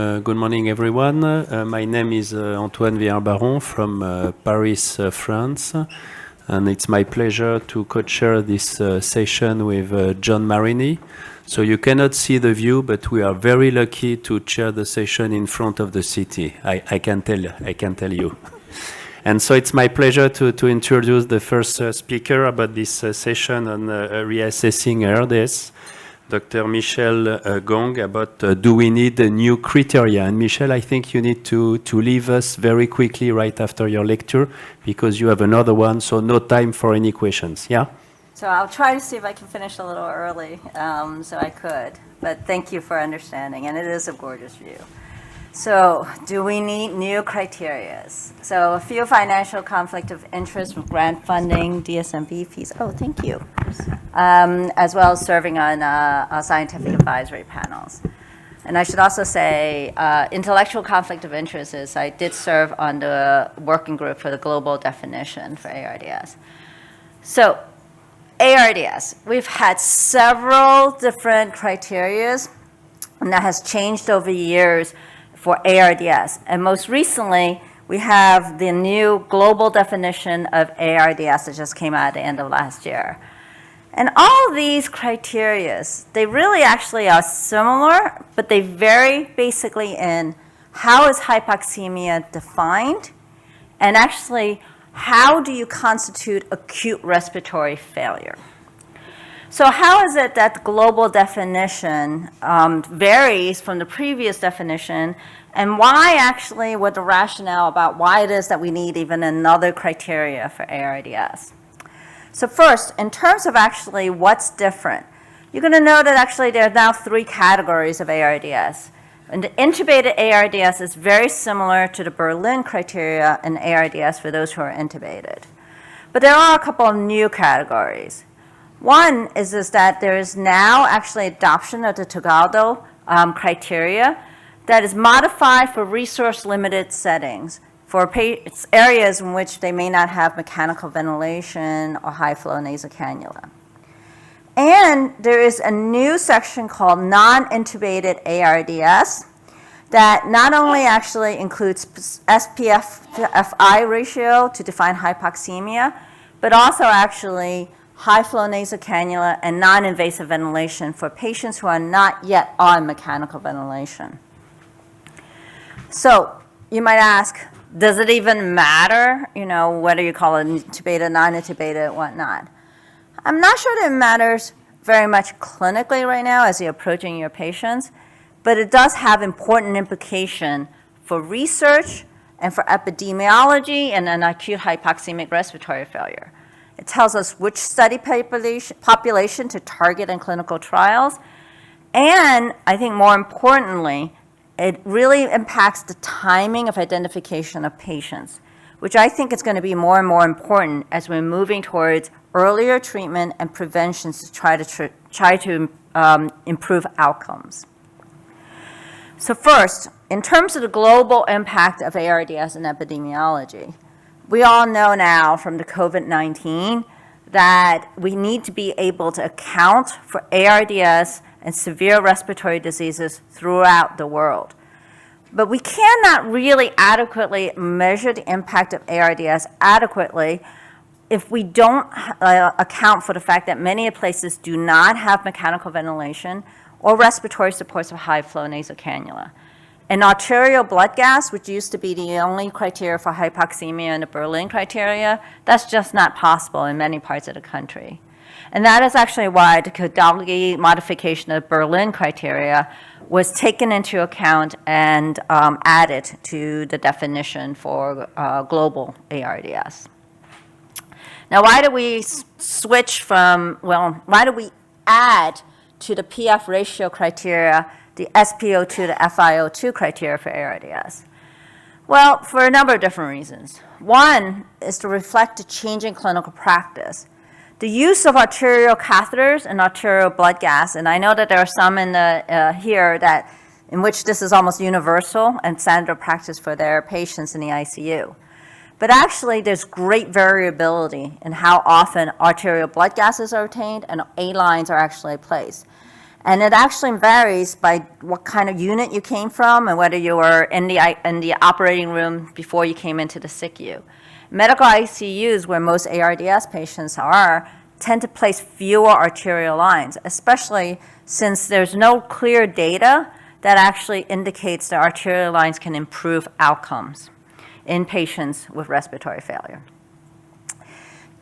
Good morning, everyone. My name is Antoine Vieillard from Paris, France, and it's my pleasure to co-chair this session with John Marini. So you cannot see the view, but we are very lucky to chair the session in front of the city. I can tell you. And so it's my pleasure to introduce the first speaker about this session on reassessing Ards, Dr. Michel Gong, about do we need a new criteria? And Michel, I think you need to leave us very quickly right after your lecture because you have another one, so no time for any questions, yeah? So I'll try to see if I can finish a little early, so I could. But thank you for understanding, and it is a gorgeous view. So do we need new criteria? So a few financial conflict of interest with grant funding, DSMB fees. Oh, thank you. As well as serving on scientific advisory panels. And I should also say intellectual conflict of interest is I did serve on the working group for the global definition for ARDS. So ARDS, we've had several different criteria, and that has changed over years for ARDS. And most recently, we have the new global definition of ARDS that just came out at the end of last year. And all of these criteria, they really actually are similar, but they vary basically in how is hypoxemia defined, and actually how do you constitute acute respiratory failure. So how is it that the global definition varies from the previous definition, and why actually, what the rationale about why it is that we need even another criteria for ARDS? So first, in terms of actually what's different, you're going to know that actually there are now 3 categories of ARDS. And the intubated ARDS is very similar to the Berlin criteria in ARDS for those who are intubated. But there are a couple of new categories. One is that there is now actually adoption of the Togaldo criteria that is modified for resource-limited settings for areas in which they may not have mechanical ventilation or high-flow nasal cannula. And there is a new section called non-intubated ARDS that not only actually includes SPF-FI ratio to define hypoxemia, but also actually high-flow nasal cannula and non-invasive ventilation for patients who are not yet on mechanical ventilation. So you might ask, does it even matter, whether you call it intubated, non-intubated, whatnot? I'm not sure that it matters very much clinically right now as you're approaching your patients, but it does have important implication for research and for epidemiology and an acute hypoxemic respiratory failure. It tells us which study population to target in clinical trials, and I think more importantly, it really impacts the timing of identification of patients, which I think is going to be more and more important as we're moving towards earlier treatment and preventions to try to improve outcomes. So first, in terms of the global impact of ARDS in epidemiology, we all know now from the COVID-19 that we need to be able to account for ARDS and severe respiratory diseases throughout the world. But we cannot really adequately measure the impact of ARDS adequately if we don't account for the fact that many places do not have mechanical ventilation or respiratory supports of high-flow nasal cannula. And arterial blood gas, which used to be the only criteria for hypoxemia in the Berlin criteria, that's just not possible in many parts of the country. And that is actually why the Kodaly modification of Berlin criteria was taken into account and added to the definition for global ARDS. Now, why do we why do we add to the PF ratio criteria the SpO2 to FiO2 criteria for ARDS? Well, for a number of different reasons. One is to reflect the change in clinical practice. The use of arterial catheters and arterial blood gas, and I know that there are some in the, here in which this is almost universal and standard practice for their patients in the ICU. But actually, there's great variability in how often arterial blood gases are obtained and A lines are actually placed. And it actually varies by what kind of unit you came from and whether you were in the operating room before you came into the SICU. Medical ICUs, where most ARDS patients are, tend to place fewer arterial lines, especially since there's no clear data that actually indicates that arterial lines can improve outcomes in patients with respiratory failure.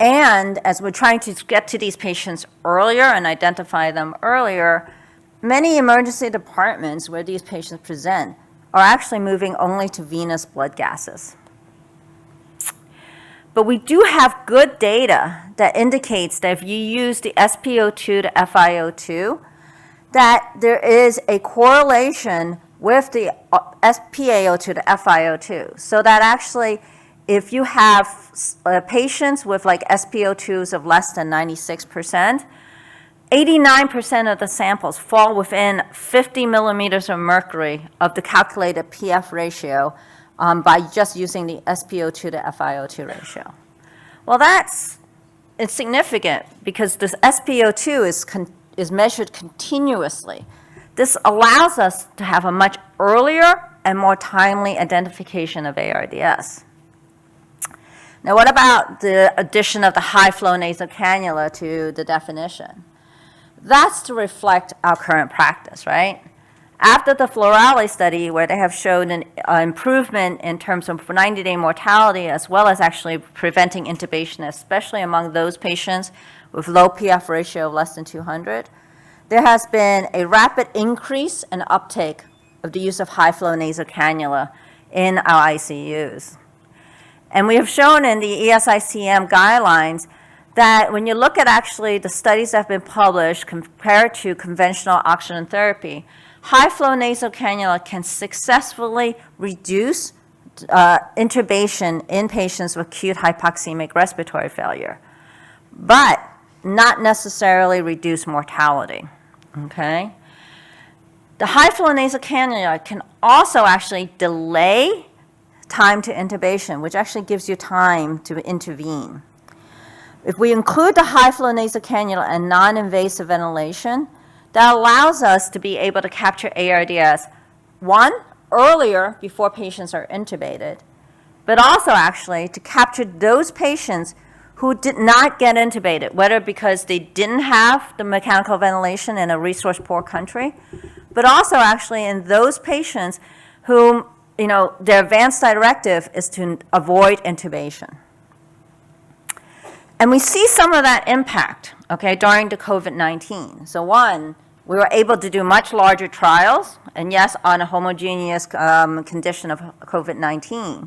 And as we're trying to get to these patients earlier and identify them earlier, many emergency departments where these patients present are actually moving only to venous blood gases. But we do have good data that indicates that if you use the SpO2 to FiO2, that there is a correlation with the PaO2 to FiO2. So that actually, if you have patients with like SpO2s of less than 96%, 89% of the samples fall within 50 millimeters of mercury of the calculated PF ratio by just using the SpO2 to FiO2 ratio. Well, it's significant because this SpO2 is measured continuously. This allows us to have a much earlier and more timely identification of ARDS. Now, what about the addition of the high-flow nasal cannula to the definition? That's to reflect our current practice, right? After the Florali study, where they have shown an improvement in terms of 90-day mortality, as well as actually preventing intubation, especially among those patients with low PF ratio of less than 200, there has been a rapid increase and uptake of the use of high-flow nasal cannula in our ICUs. And we have shown in the ESICM guidelines that when you look at actually the studies that have been published compared to conventional oxygen therapy, high-flow nasal cannula can successfully reduce intubation in patients with acute hypoxemic respiratory failure, but not necessarily reduce mortality, okay? The high-flow nasal cannula can also actually delay time to intubation, which actually gives you time to intervene. If we include the high-flow nasal cannula and non-invasive ventilation, that allows us to be able to capture ARDS, one, earlier before patients are intubated, but also actually to capture those patients who did not get intubated, whether because they didn't have the mechanical ventilation in a resource-poor country, but also actually in those patients whom, their advanced directive is to avoid intubation. And we see some of that impact, okay, during the COVID-19. So one, we were able to do much larger trials, and yes, on a homogeneous condition of COVID-19.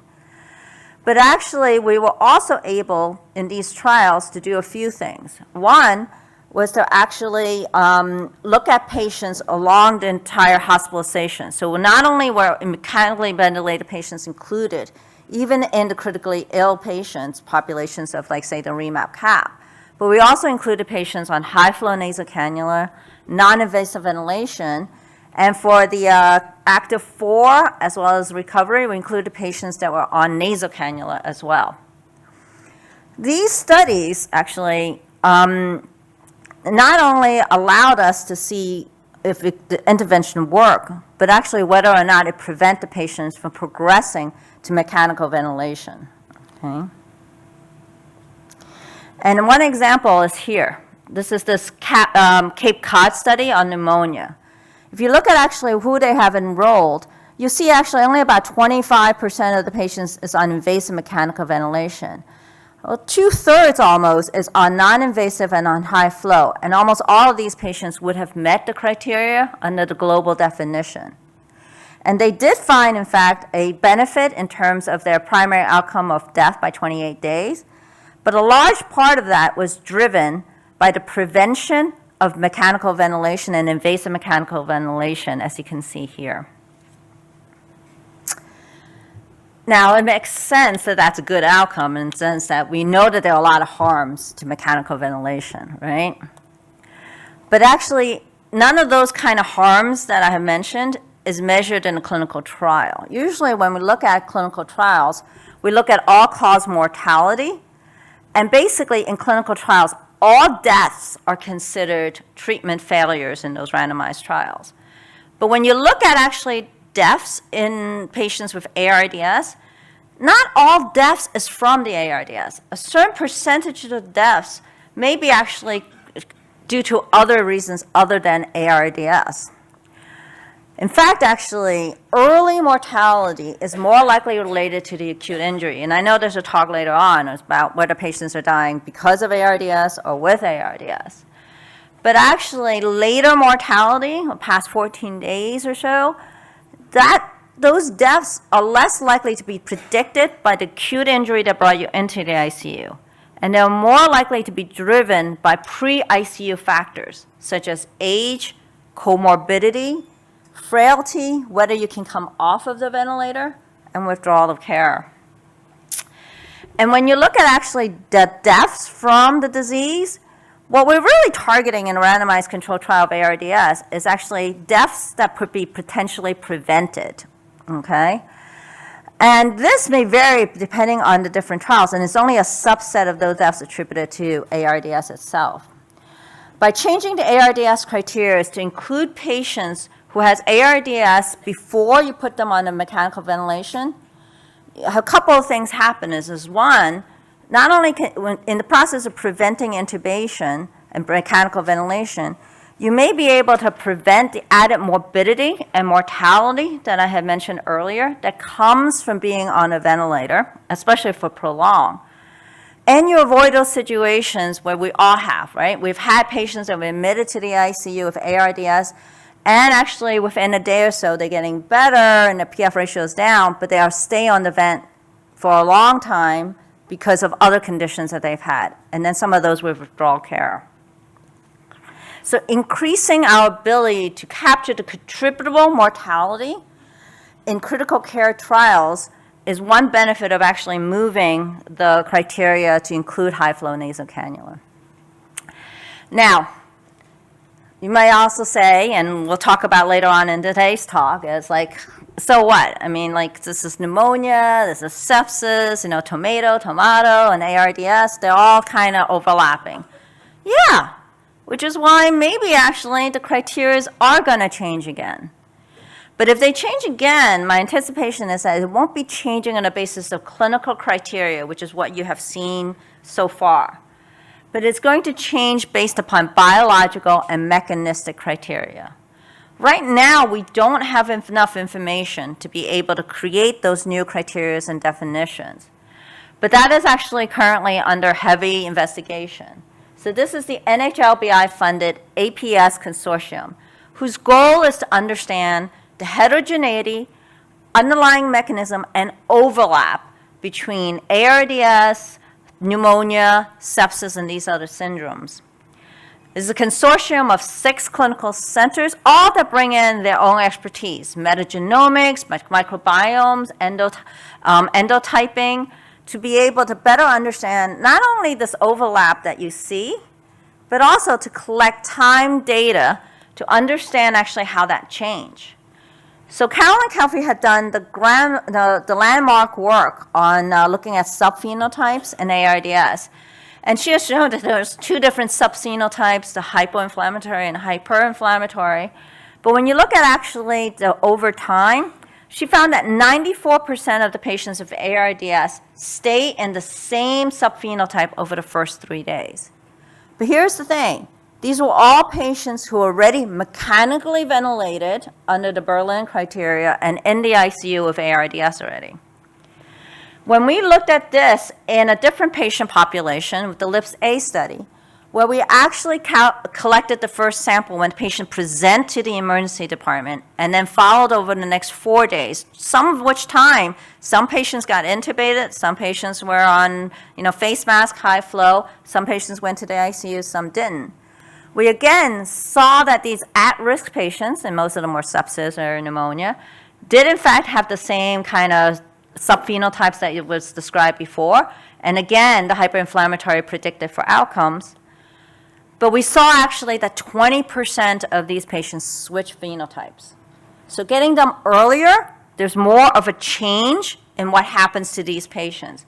But actually, we were also able, in these trials, to do a few things. One was to actually look at patients along the entire hospitalization. So not only were mechanically ventilated patients included, even in the critically ill patients, populations of, like, say, the REMAP cap, but we also included patients on high-flow nasal cannula, non-invasive ventilation, and for the active 4, as well as recovery, we included patients that were on nasal cannula as well. These studies actually not only allowed us to see if the intervention worked, but actually whether or not it prevented the patients from progressing to mechanical ventilation, okay? And one example is here. This is this Cape Cod study on pneumonia. If you look at actually who they have enrolled, you see actually only about 25% of the patients is on invasive mechanical ventilation. Well, 2/3 almost is on non-invasive and on high flow, and almost all of these patients would have met the criteria under the global definition. And they did find, in fact, a benefit in terms of their primary outcome of death by 28 days, but a large part of that was driven by the prevention of mechanical ventilation and invasive mechanical ventilation, as you can see here. Now, it makes sense that that's a good outcome in the sense that we know that there are a lot of harms to mechanical ventilation, right? But actually, none of those kind of harms that I have mentioned is measured in a clinical trial. Usually when we look at clinical trials, we look at all-cause mortality, and basically in clinical trials, all deaths are considered treatment failures in those randomized trials. But when you look at actually deaths in patients with ARDS, not all deaths is from the ARDS. A certain percentage of the deaths may be actually due to other reasons other than ARDS. In fact, actually, early mortality is more likely related to the acute injury. And I know there's a talk later on about whether patients are dying because of ARDS or with ARDS. But actually, later mortality, past 14 days or so, those deaths are less likely to be predicted by the acute injury that brought you into the ICU. And they're more likely to be driven by pre-ICU factors, such as age, comorbidity, frailty, whether you can come off of the ventilator, and withdrawal of care. And when you look at actually the deaths from the disease, what we're really targeting in a randomized controlled trial of ARDS is actually deaths that could be potentially prevented, okay? And this may vary depending on the different trials, and it's only a subset of those deaths attributed to ARDS itself. By changing the ARDS criteria to include patients who has ARDS before you put them on the mechanical ventilation, a couple of things happen is one, not only can, in the process of preventing intubation and mechanical ventilation, you may be able to prevent the added morbidity and mortality that I had mentioned earlier that comes from being on a ventilator, especially for prolonged. And you avoid those situations where we all have, right? We've had patients that were admitted to the ICU with ARDS, and actually within a day or so, they're getting better and the PF ratio is down, but they are stay on the vent for a long time because of other conditions that they've had. And then some of those with withdrawal care. So increasing our ability to capture the contributable mortality in critical care trials is one benefit of actually moving the criteria to include high-flow nasal cannula. Now, you might also say, and we'll talk about later on in today's talk, is like, so what? I mean, like, this is pneumonia, this is sepsis, tomato, and ARDS, they're all kind of overlapping. Yeah, which is why maybe actually the criteria are going to change again. But if they change again, my anticipation is that it won't be changing on the basis of clinical criteria, which is what you have seen so far. But it's going to change based upon biological and mechanistic criteria. Right now, we don't have enough information to be able to create those new criteria and definitions. But that is actually currently under heavy investigation. So this is the NHLBI-funded APS consortium, whose goal is to understand the heterogeneity, underlying mechanism, and overlap between ARDS, pneumonia, sepsis, and these other syndromes. This is a consortium of 6 clinical centers, all that bring in their own expertise, metagenomics, microbiomes, endotyping, to be able to better understand not only this overlap that you see, but also to collect time data to understand actually how that changed. So Carolyn Kelfie had done the landmark work on looking at subphenotypes in ARDS. And she has shown that there's 2 different subphenotypes, the hypoinflammatory and hyperinflammatory. But when you look at actually over time, she found that 94% of the patients with ARDS stay in the same subphenotype over the first 3 days. But here's the thing. These were all patients who were already mechanically ventilated under the Berlin criteria and in the ICU with ARDS already. When we looked at this in a different patient population with the LIPS-A study, where we actually collected the first sample when the patient presented to the emergency department and then followed over the next 4 days, some of which time, some patients got intubated, some patients were on face mask, high flow, some patients went to the ICU, some didn't. We again saw that these at-risk patients, and most of them were sepsis or pneumonia, did in fact have the same kind of subphenotypes that was described before. And again, the hyperinflammatory predicted for outcomes. But we saw actually that 20% of these patients switch phenotypes. So getting them earlier, there's more of a change in what happens to these patients.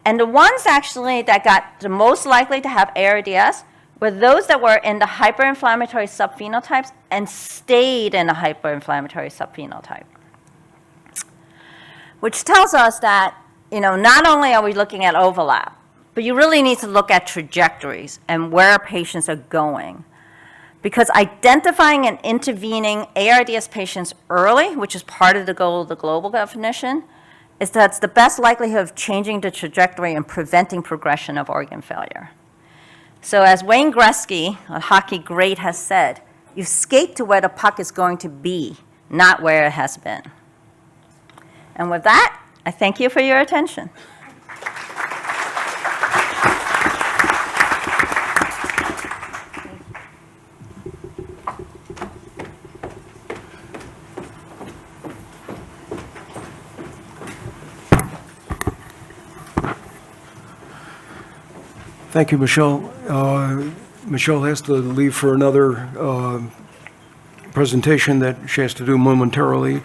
And the ones actually that got the most likely to have ARDS were those that were in the hyperinflammatory subphenotypes and stayed in the hyperinflammatory subphenotype. Which tells us that, not only are we looking at overlap, but you really need to look at trajectories and where patients are going. Because identifying and intervening ARDS patients early, which is part of the goal of the global definition, is that's the best likelihood of changing the trajectory and preventing progression of organ failure. So as Wayne Gretzky, a hockey great, has said, you skate to where the puck is going to be, not where it has been. And with that, I thank you for your attention. Thank you, Michelle. Michelle has to leave for another presentation that she has to do momentarily.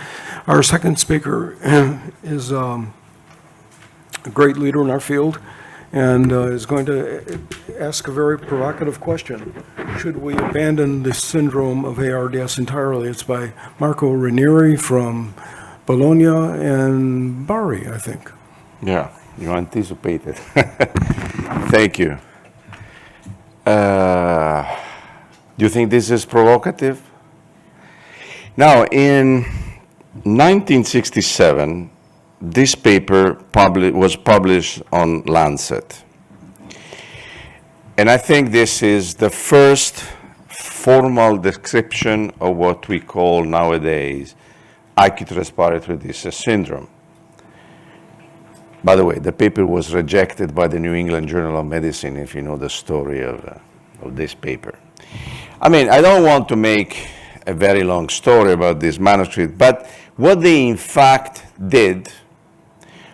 Our second speaker is a great leader in our field and is going to ask a very provocative question. Should we abandon the syndrome of ARDS entirely? It's by Marco Ranieri from Bologna and Bari, I think. Yeah, you anticipated. Thank you. Do you think this is provocative? Now, in 1967, this paper was published on Lancet. And I think this is the first formal description of what we call nowadays acute respiratory distress syndrome. By the way, the paper was rejected by the New England Journal of Medicine, if you know the story of this paper. I mean, I don't want to make a very long story about this manuscript, but what they in fact did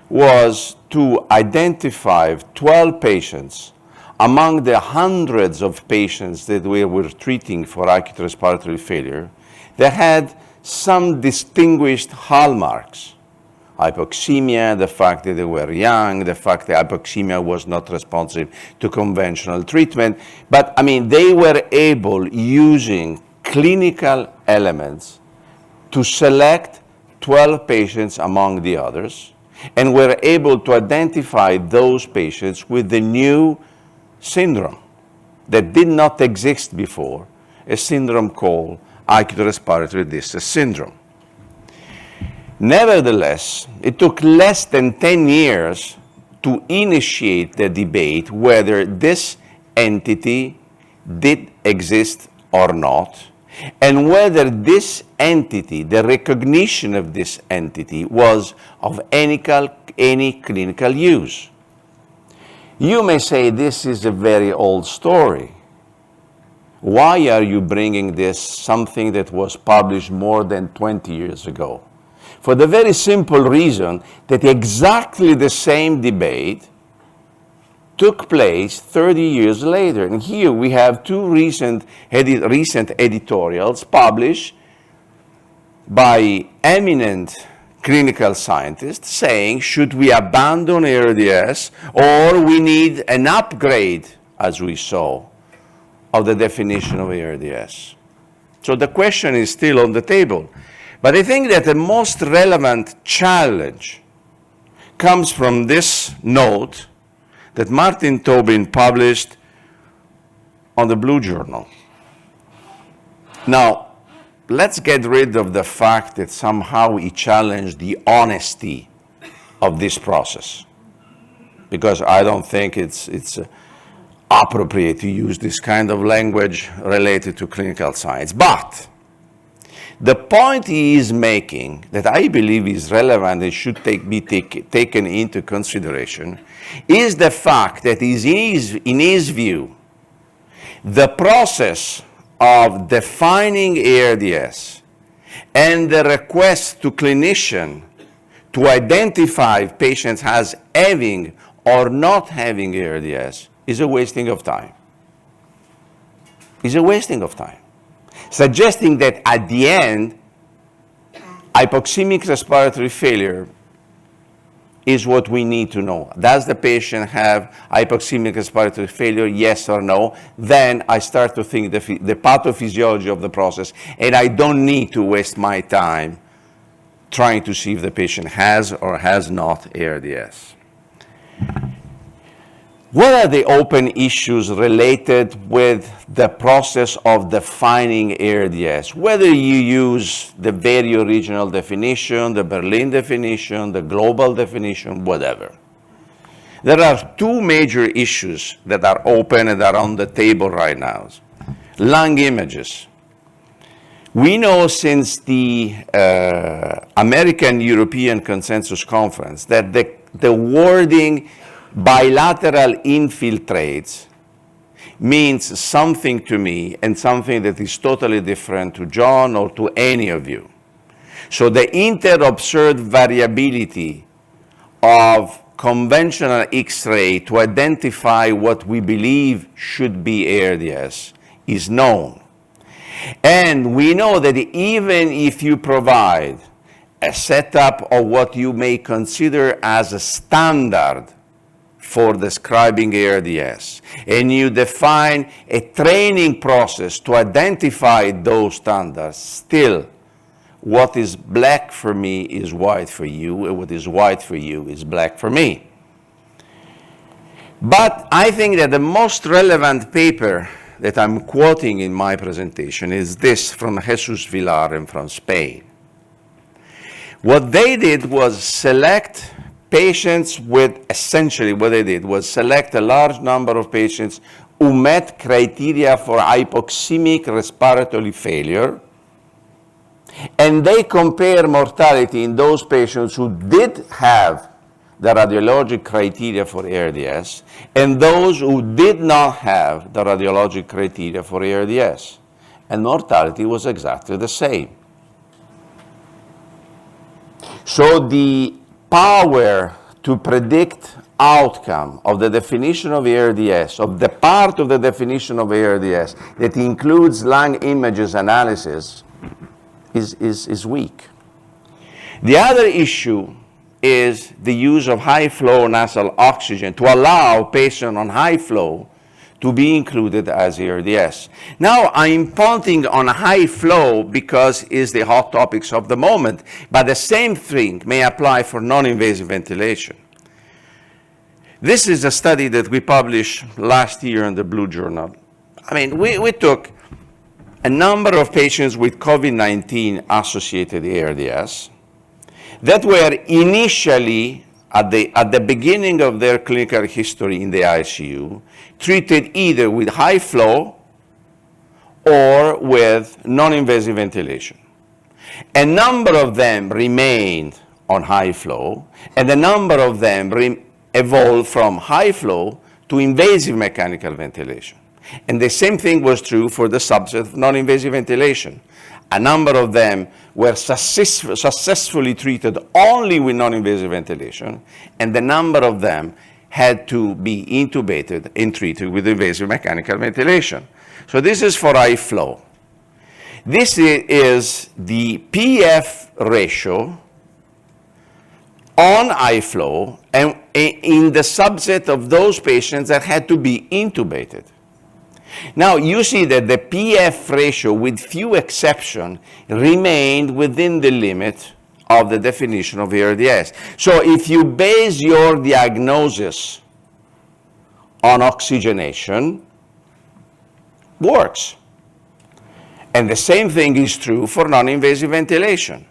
was to identify 12 patients among the hundreds of patients that we were treating for acute respiratory failure that had some distinguished hallmarks. Hypoxemia, the fact that they were young, the fact that hypoxemia was not responsive to conventional treatment. But I mean, they were able, using clinical elements, to select 12 patients among the others, and were able to identify those patients with the new syndrome that did not exist before, a syndrome called acute respiratory distress syndrome. Nevertheless, it took less than 10 years to initiate the debate whether this entity did exist or not, and whether this entity, the recognition of this entity, was of any clinical use. You may say this is a very old story. Why are you bringing this, something that was published more than 20 years ago? For the very simple reason that exactly the same debate took place 30 years later. And here we have two recent editorials published by eminent clinical scientists saying, should we abandon ARDS or we need an upgrade, as we saw, of the definition of ARDS. So the question is still on the table. But I think that the most relevant challenge comes from this note that Martin Tobin published on the Blue Journal. Now, let's get rid of the fact that somehow he challenged the honesty of this process, because I don't think it's appropriate to use this kind of language related to clinical science. But the point he is making, that I believe is relevant and should be taken into consideration, is the fact that in his view, the process of defining ARDS and the request to clinician to identify patients as having or not having ARDS is a wasting of time. Is a wasting of time. Suggesting that at the end, hypoxemic respiratory failure is what we need to know. Does the patient have hypoxemic respiratory failure, yes or no? Then I start to think the pathophysiology of the process, and I don't need to waste my time trying to see if the patient has or has not ARDS. What are the open issues related with the process of defining ARDS? Whether you use the very original definition, the Berlin definition, the global definition, whatever. There are two major issues that are open and are on the table right now. Lung images. We know since the American-European Consensus Conference that the wording bilateral infiltrates means something to me and something that is totally different to John or to any of you. So the interobserved variability of conventional X-ray to identify what we believe should be ARDS is known. And we know that even if you provide a setup of what you may consider as a standard for describing ARDS, and you define a training process to identify those standards, still, what is black for me is white for you, and what is white for you is black for me. But I think that the most relevant paper that I'm quoting in my presentation is this from Jesus Vieillard and from Spain. What they did was select patients with, essentially what they did was select a large number of patients who met criteria for hypoxemic respiratory failure, and they compare mortality in those patients who did have the radiologic criteria for ARDS and those who did not have the radiologic criteria for ARDS. And mortality was exactly the same. So the power to predict outcome of the definition of ARDS, of the part of the definition of ARDS that includes lung images analysis, is weak. The other issue is the use of high-flow nasal oxygen to allow patients on high flow to be included as ARDS. Now, I'm pointing on high flow because it's the hot topics of the moment, but the same thing may apply for non-invasive ventilation. This is a study that we published last year in the Blue Journal. I mean, we took a number of patients with COVID-19 associated ARDS that were initially, at the beginning of their clinical history in the ICU, treated either with high flow or with non-invasive ventilation. A number of them remained on high flow, and a number of them evolved from high flow to invasive mechanical ventilation. And the same thing was true for the subset of non-invasive ventilation. A number of them were successfully treated only with non-invasive ventilation, and the number of them had to be intubated and treated with invasive mechanical ventilation. So this is for high flow. This is the PF ratio on high flow and in the subset of those patients that had to be intubated. Now, you see that the PF ratio, with few exceptions, remained within the limit of the definition of ARDS. So if you base your diagnosis on oxygenation, works. And the same thing is true for non-invasive ventilation.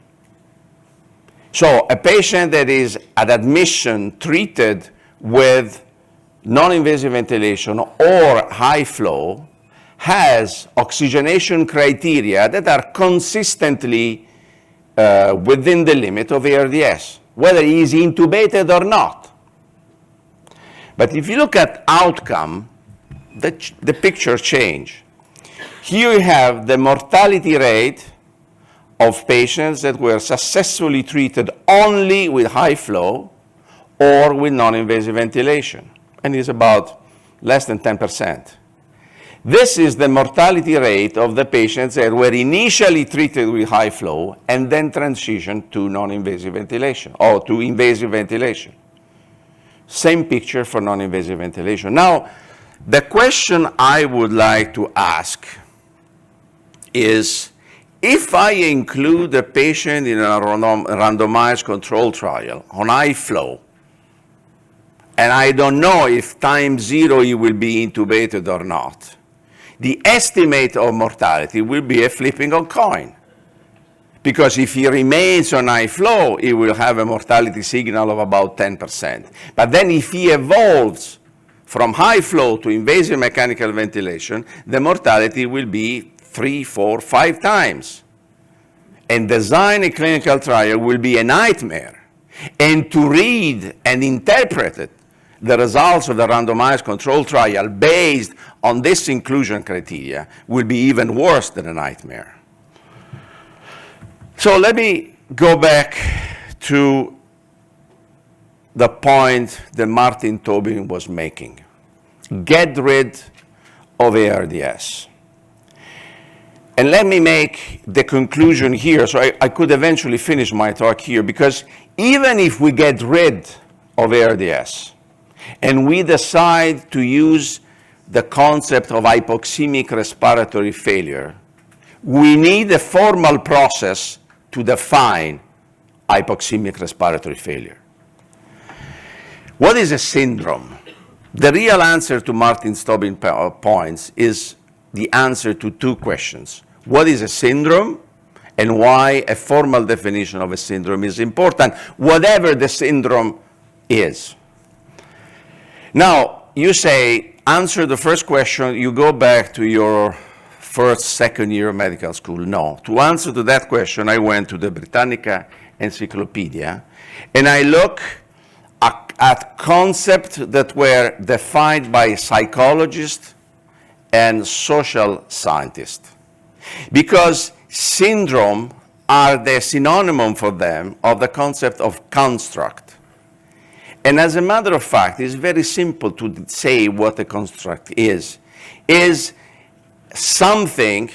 So a patient that is at admission treated with non-invasive ventilation or high flow has oxygenation criteria that are consistently within the limit of ARDS, whether he is intubated or not. But if you look at outcome, the picture changes. Here you have the mortality rate of patients that were successfully treated only with high flow or with non-invasive ventilation, and it's about less than 10%. This is the mortality rate of the patients that were initially treated with high flow and then transitioned to non-invasive ventilation or to invasive ventilation. Same picture for non-invasive ventilation. Now, the question I would like to ask is, if I include a patient in a randomized control trial on high flow, and I don't know if time 0 he will be intubated or not, the estimate of mortality will be a flipping of coin. Because if he remains on high flow, he will have a mortality signal of about 10%. But then if he evolves from high flow to invasive mechanical ventilation, the mortality will be 3, 4, 5 times. And design a clinical trial will be a nightmare. And to read and interpret the results of the randomized control trial based on this inclusion criteria will be even worse than a nightmare. So let me go back to the point that Martin Tobin was making. Get rid of ARDS. And let me make the conclusion here, so I could eventually finish my talk here, because even if we get rid of ARDS, and we decide to use the concept of hypoxemic respiratory failure, we need a formal process to define hypoxemic respiratory failure. What is a syndrome? The real answer to Martin's Tobin points is the answer to 2 questions. What is a syndrome, and why a formal definition of a syndrome is important, whatever the syndrome is. Now, you say, answer the first question, you go back to your first, second year of medical school. No. To answer to that question, I went to the Britannica Encyclopedia, and I look at concepts that were defined by psychologists and social scientists. Because syndrome are the synonym for them of the concept of construct. And as a matter of fact, it's very simple to say what a construct is something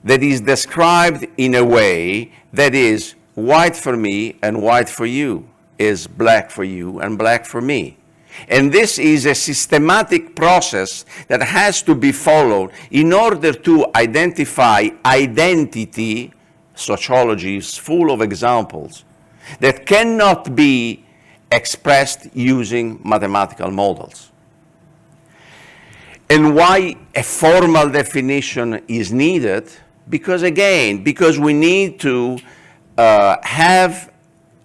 that is described in a way that is white for me and white for you, is black for you and black for me. And this is a systematic process that has to be followed in order to identify identity. Sociology is full of examples that cannot be expressed using mathematical models. And why a formal definition is needed? Because we need to have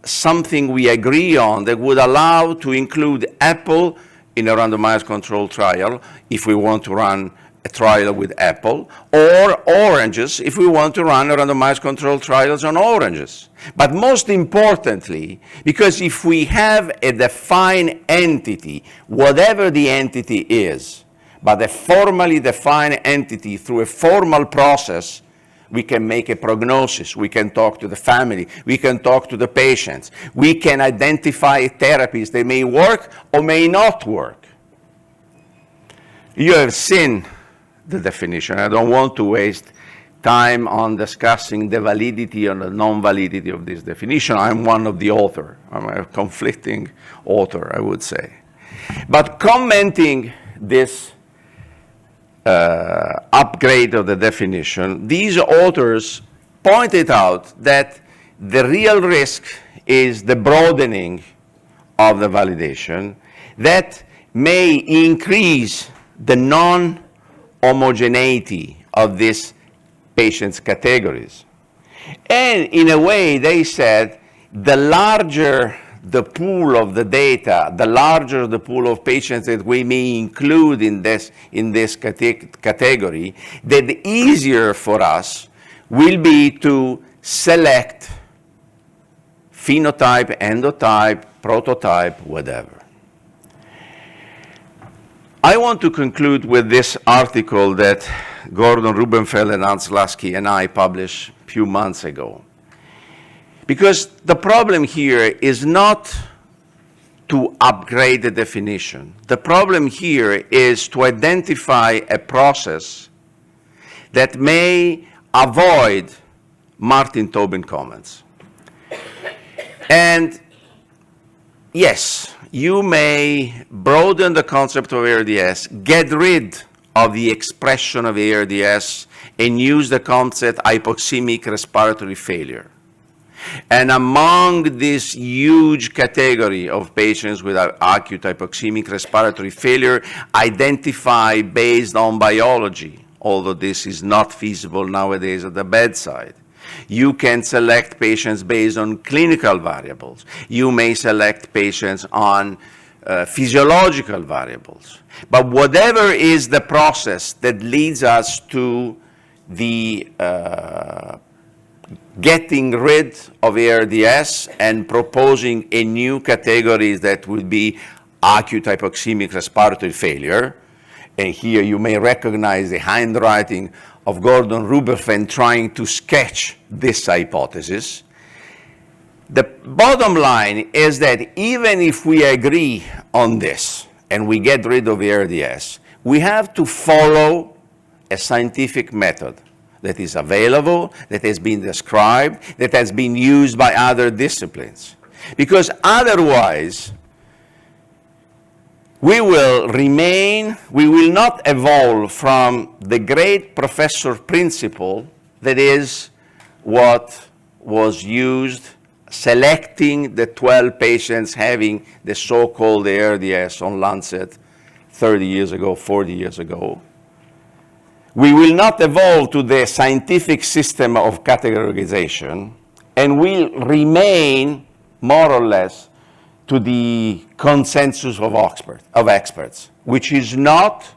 something we agree on that would allow to include apple in a randomized control trial if we want to run a trial with apple, or oranges if we want to run a randomized control trials on oranges. But most importantly, because if we have a defined entity, whatever the entity is, but a formally defined entity through a formal process, we can make a prognosis, we can talk to the family, we can talk to the patients, we can identify therapies that may work or may not work. You have seen the definition. I don't want to waste time on discussing the validity or the non-validity of this definition. I'm one of the authors. I'm a conflicting author, I would say. But commenting this upgrade of the definition, these authors pointed out that the real risk is the broadening of the validation that may increase the non-homogeneity of these patients' categories. And in a way, they said, the larger the pool of the data, the larger the pool of patients that we may include in this category, the easier for us will be to select phenotype, endotype, prototype, whatever. I want to conclude with this article that Gordon Rubenfeld and Hans Lasky and I published a few months ago. Because the problem here is not to upgrade the definition. The problem here is to identify a process that may avoid Martin Tobin comments. And yes, you may broaden the concept of ARDS, get rid of the expression of ARDS, and use the concept hypoxemic respiratory failure. And among this huge category of patients with acute hypoxemic respiratory failure, identify based on biology, although this is not feasible nowadays at the bedside. You can select patients based on clinical variables. You may select patients on physiological variables. But whatever is the process that leads us to the getting rid of ARDS and proposing a new category that would be acute hypoxemic respiratory failure, and here you may recognize the handwriting of Gordon Ruberfen trying to sketch this hypothesis. The bottom line is that even if we agree on this and we get rid of ARDS, we have to follow a scientific method that is available, that has been described, that has been used by other disciplines. Because otherwise, we will not evolve from the great professor principle that is what was used selecting the 12 patients having the so-called ARDS on Lancet 30 years ago, 40 years ago. We will not evolve to the scientific system of categorization, and will remain more or less to the consensus of experts, which is not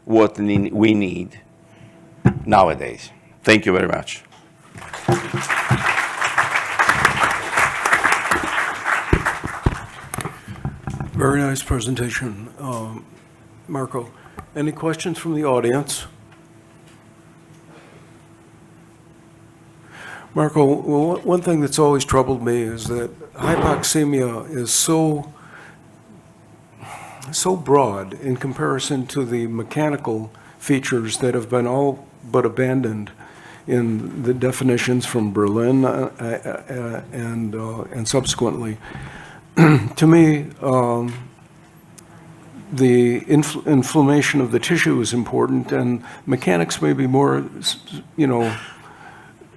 what we need nowadays. Thank you very much. Very nice presentation, Marco. Any questions from the audience? Marco, well, one thing that's always troubled me is that hypoxemia is so broad in comparison to the mechanical features that have been all but abandoned in the definitions from Berlin and subsequently. To me, the inflammation of the tissue is important, and mechanics may be more,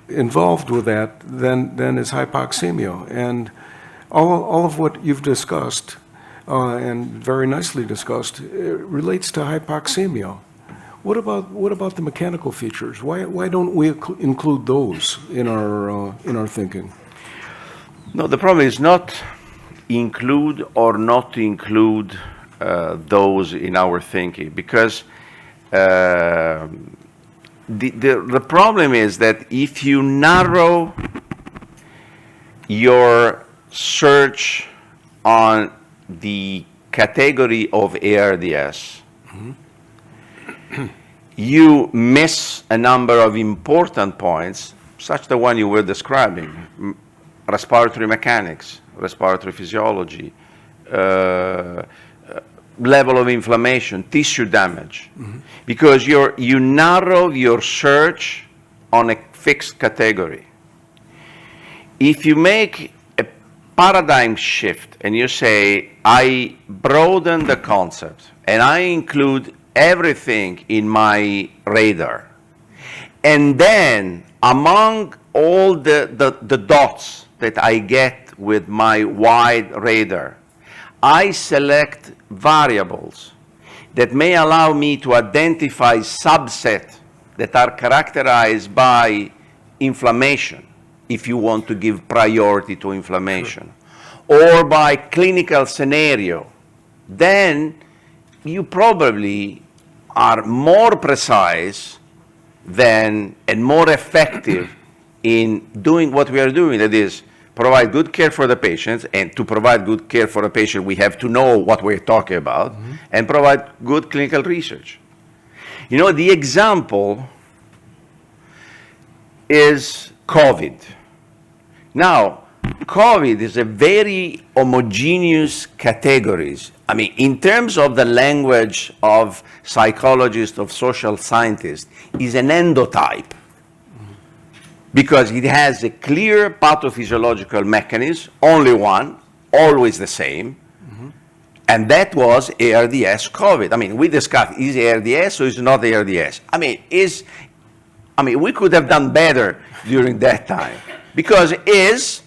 involved with that than is hypoxemia. And all of what you've discussed, and very nicely discussed, relates to hypoxemia. What about the mechanical features? Why don't we include those in our thinking? No, the problem is not include or not include those in our thinking, because the problem is that if you narrow your search on the category of ARDS, you miss a number of important points, such the one you were describing: respiratory mechanics, respiratory physiology, level of inflammation, tissue damage, because you narrow your search on a fixed category. If you make a paradigm shift and you say, I broaden the concept and I include everything in my radar, and then among all the dots that I get with my wide radar, I select variables that may allow me to identify subsets that are characterized by inflammation, if you want to give priority to inflammation, or by clinical scenario, then you probably are more precise and more effective in doing what we are doing, that is, provide good care for the patients, and to provide good care for a patient, we have to know what we're talking about, and provide good clinical research. You know, the example is COVID. Now, COVID is a very homogeneous categories. I mean, in terms of the language of psychologists, of social scientists, is an endotype because it has a clear pathophysiological mechanism, only one, always the same, and that was ARDS COVID. I mean, we discussed, is ARDS or is it not ARDS? I mean, we could have done better during that time because is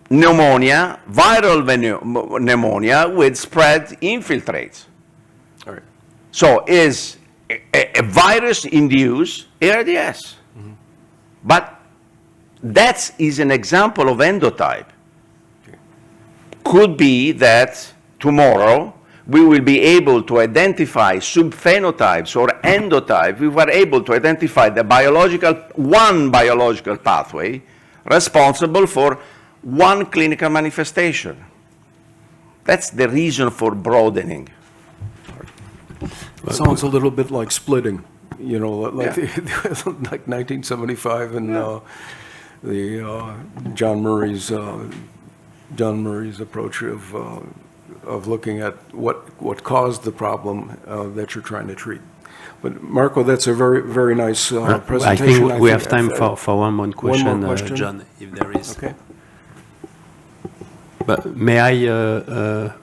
pneumonia, viral pneumonia with spread infiltrates. All right. So is a virus-induced ARDS. But that is an example of endotype. Could be that tomorrow we will be able to identify subphenotypes or endotypes. We were able to identify the one biological pathway responsible for one clinical manifestation. That's the reason for broadening. Sounds a little bit like splitting, you know, like, like 1975 and the John Murray's approach of looking at what caused the problem that you're trying to treat. But Marco, that's a very, very nice presentation. I think we have time for one more question, John, if there is. Okay. But may I,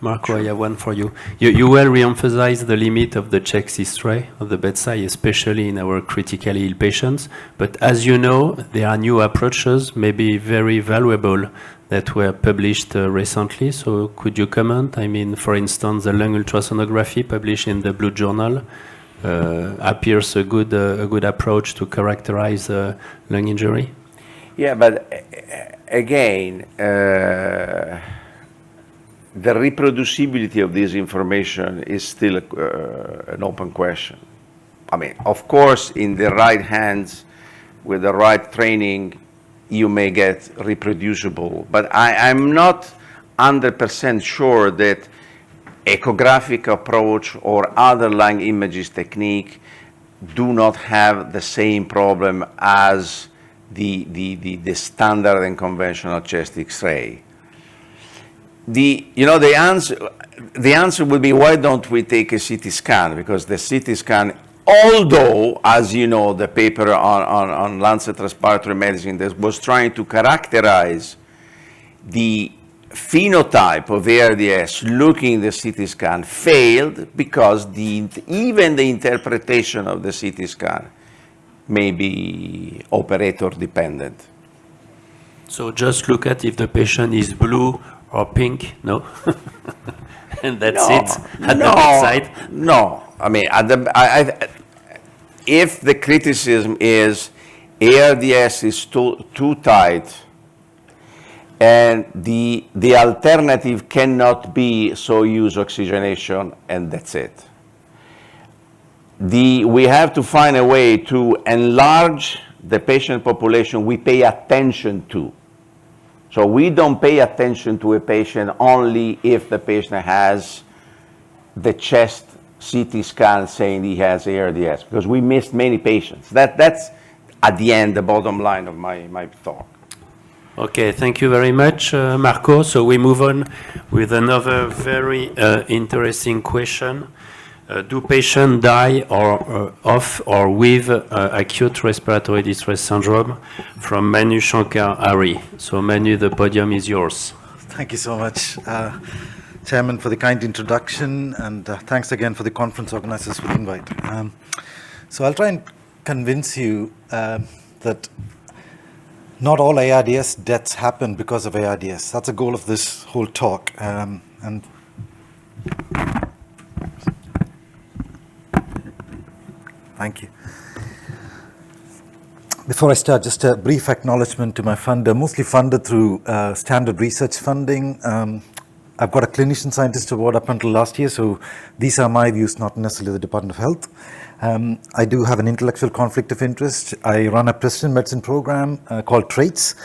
Marco, I have one for you. You well re-emphasize the limit of the checks history of the bedside, especially in our critically ill patients. But as you know, there are new approaches, maybe very valuable, that were published recently. So could you comment? I mean, for instance, the lung ultrasonography published in the Blue Journal appears a good approach to characterize lung injury. Yeah, but again, the reproducibility of this information is still an open question. I mean, of course, in the right hands, with the right training, you may get reproducible, but I'm not 100% sure that echographic approach or other lung images technique do not have the same problem as the standard and conventional chest X-ray. The answer would be, why don't we take a CT scan? Because the CT scan, although, as you know, the paper on Lancet Respiratory Medicine that was trying to characterize the phenotype of ARDS looking at the CT scan failed because even the interpretation of the CT scan may be operator dependent. So just look at if the patient is blue or pink, no? And that's it at the bedside? No, I mean, if the criticism is ARDS is too tight and the alternative cannot be so use oxygenation, and that's it. We have to find a way to enlarge the patient population we pay attention to. So we don't pay attention to a patient only if the patient has the chest CT scan saying he has ARDS, because we missed many patients. That's at the end the bottom line of my talk. Okay, thank you very much, Marco. So we move on with another very interesting question. Do patients die of or with acute respiratory distress syndrome? From Manu Shankar, Ari. So Manu, the podium is yours. Thank you so much, Chairman, for the kind introduction, and thanks again for the conference organizers for the invite. So I'll try and convince you that not all ARDS deaths happen because of ARDS. That's the goal of this whole talk. And thank you. Before I start, just a brief acknowledgement to my funder, mostly funded through standard research funding. I've got a clinician scientist award up until last year, so these are my views, not necessarily the Department of Health. I do have an intellectual conflict of interest. I run a precision medicine program called TRAITS.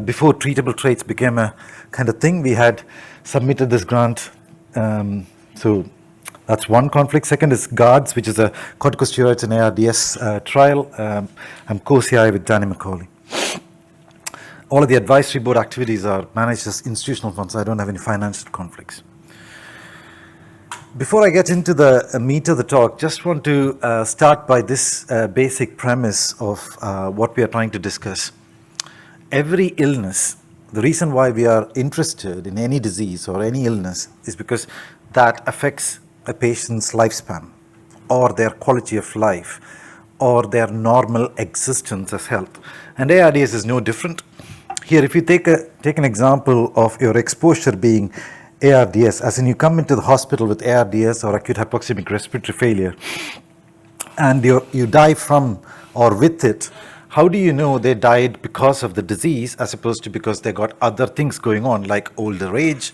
Before treatable traits became a kind of thing, we had submitted this grant. So that's one conflict. Second is GARDS, which is a corticosteroids and ARDS trial. I'm co-CI with Danny McCauley. All of the advisory board activities are managed as institutional funds, so I don't have any financial conflicts. Before I get into the meat of the talk, just want to start by this basic premise of what we are trying to discuss. Every illness, the reason why we are interested in any disease or any illness is because that affects a patient's lifespan or their quality of life or their normal existence as health. And ARDS is no different. Here, if you take an example of your exposure being ARDS, as in you come into the hospital with ARDS or acute hypoxemic respiratory failure, and you die from or with it, how do you know they died because of the disease as opposed to because they got other things going on like older age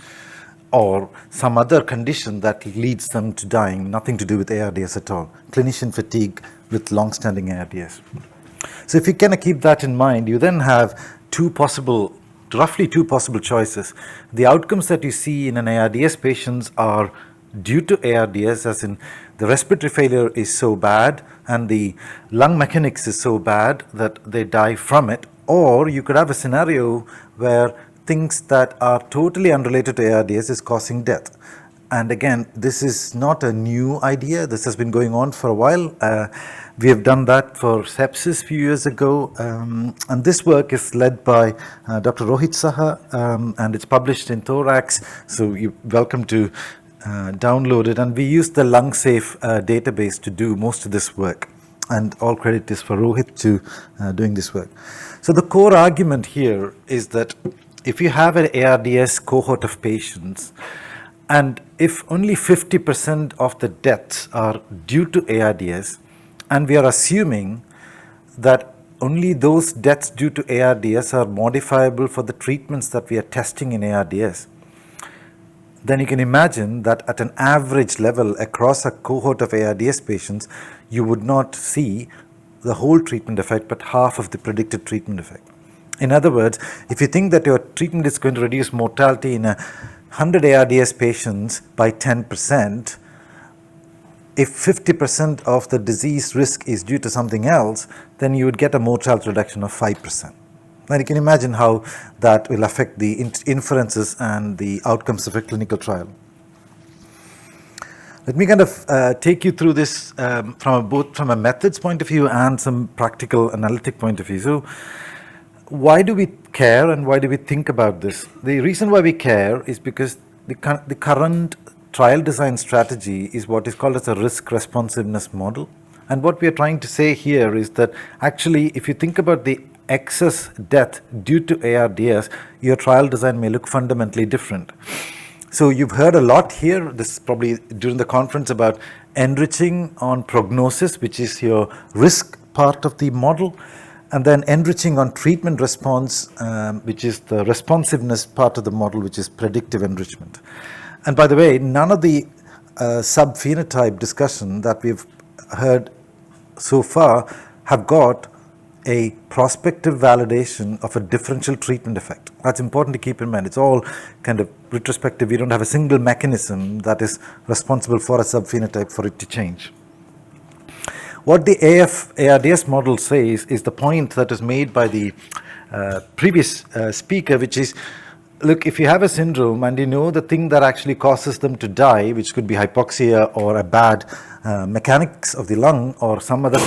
or some other condition that leads them to dying, nothing to do with ARDS at all? Clinician fatigue with long-standing ARDS. So if you kind of keep that in mind, you then have roughly two possible choices. The outcomes that you see in an ARDS patient are due to ARDS, as in the respiratory failure is so bad and the lung mechanics is so bad that they die from it. Or you could have a scenario where things that are totally unrelated to ARDS is causing death. And again, this is not a new idea. This has been going on for a while. We have done that for sepsis a few years ago. And this work is led by Dr. Rohit Saha, and it's published in Thorax. So you're welcome to download it. And we use the LungSafe database to do most of this work. And all credit is for Rohit to doing this work. So the core argument here is that if you have an ARDS cohort of patients, and if only 50% of the deaths are due to ARDS, and we are assuming that only those deaths due to ARDS are modifiable for the treatments that we are testing in ARDS, then you can imagine that at an average level across a cohort of ARDS patients, you would not see the whole treatment effect, but half of the predicted treatment effect. In other words, if you think that your treatment is going to reduce mortality in 100 ARDS patients by 10%, if 50% of the disease risk is due to something else, then you would get a mortality reduction of 5%. Now you can imagine how that will affect the inferences and the outcomes of a clinical trial. Let me kind of take you through this both from a methods point of view and some practical analytic point of view. So why do we care and why do we think about this? The reason why we care is because the current trial design strategy is what is called as a risk responsiveness model. And what we are trying to say here is that actually if you think about the excess death due to ARDS, your trial design may look fundamentally different. So you've heard a lot here, this is probably during the conference, about enriching on prognosis, which is your risk part of the model, and then enriching on treatment response, which is the responsiveness part of the model, which is predictive enrichment. And by the way, none of the subphenotype discussion that we've heard so far have got a prospective validation of a differential treatment effect. That's important to keep in mind. It's all kind of retrospective. We don't have a single mechanism that is responsible for a subphenotype for it to change. What the ARDS model says is the point that was made by the previous speaker, which is, look, if you have a syndrome and you know the thing that actually causes them to die, which could be hypoxia or a bad mechanics of the lung or some other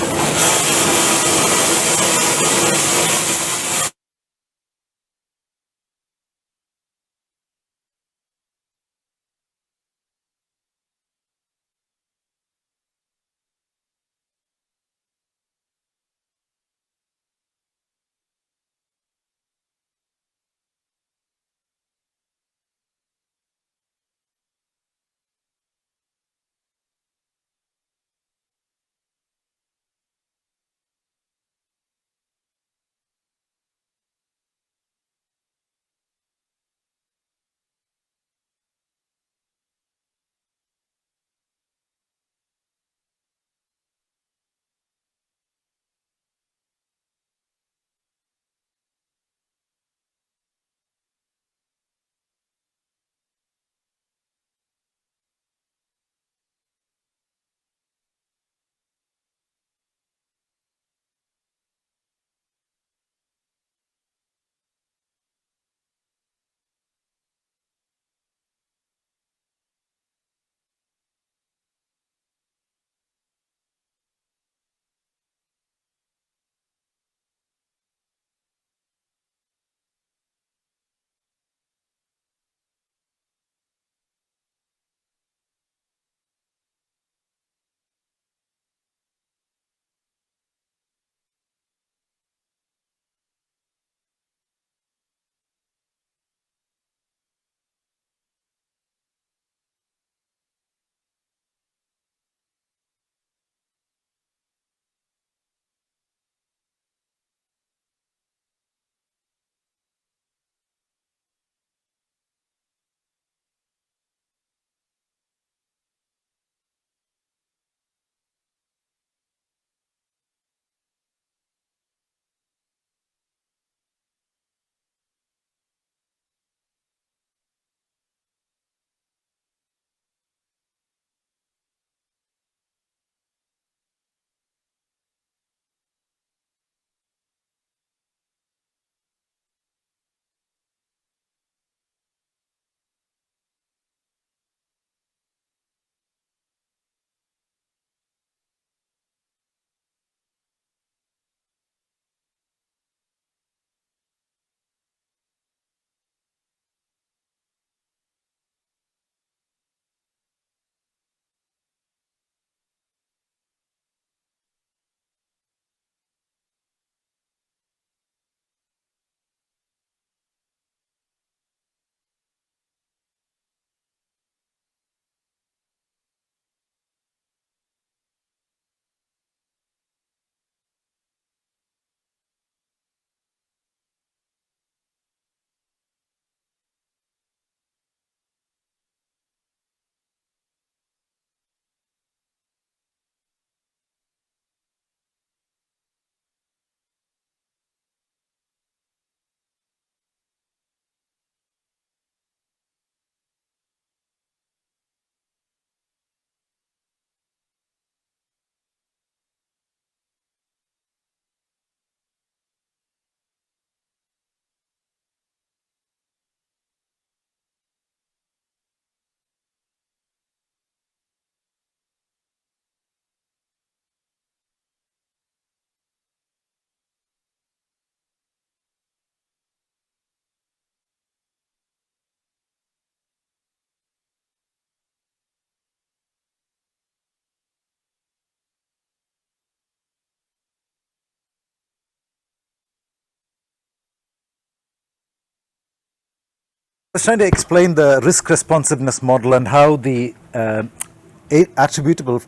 was trying to explain the risk responsiveness model and how the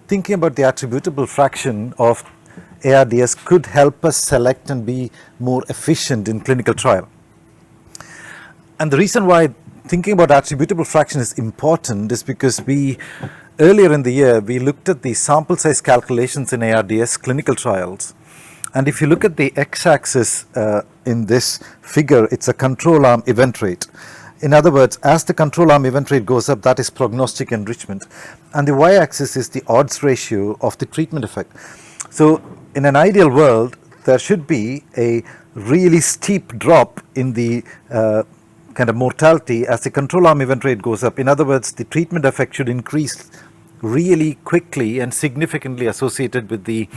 thinking about the attributable fraction of ARDS could help us select and be more efficient in clinical trial. And the reason why thinking about attributable fraction is important is because earlier in the year, we looked at the sample size calculations in ARDS clinical trials. And if you look at the x-axis in this figure, it's a control arm event rate. In other words, as the control arm event rate goes up, that is prognostic enrichment. And the y-axis is the odds ratio of the treatment effect. So in an ideal world, there should be a really steep drop in the kind of mortality as the control arm event rate goes up. In other words, the treatment effect should increase really quickly and significantly associated with the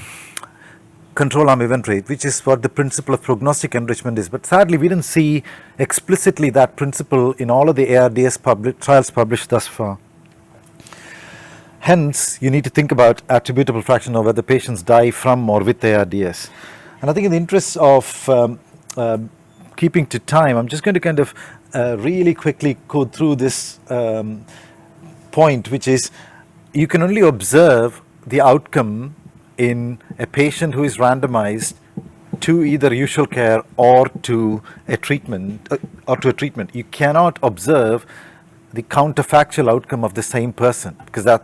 control arm event rate, which is what the principle of prognostic enrichment is. But sadly, we didn't see explicitly that principle in all of the ARDS trials published thus far. Hence, you need to think about attributable fraction of whether patients die from or with ARDS. And I think in the interest of keeping to time, I'm just going to kind of really quickly go through this point, which is you can only observe the outcome in a patient who is randomized to either usual care or to a treatment. You cannot observe the counterfactual outcome of the same person, because that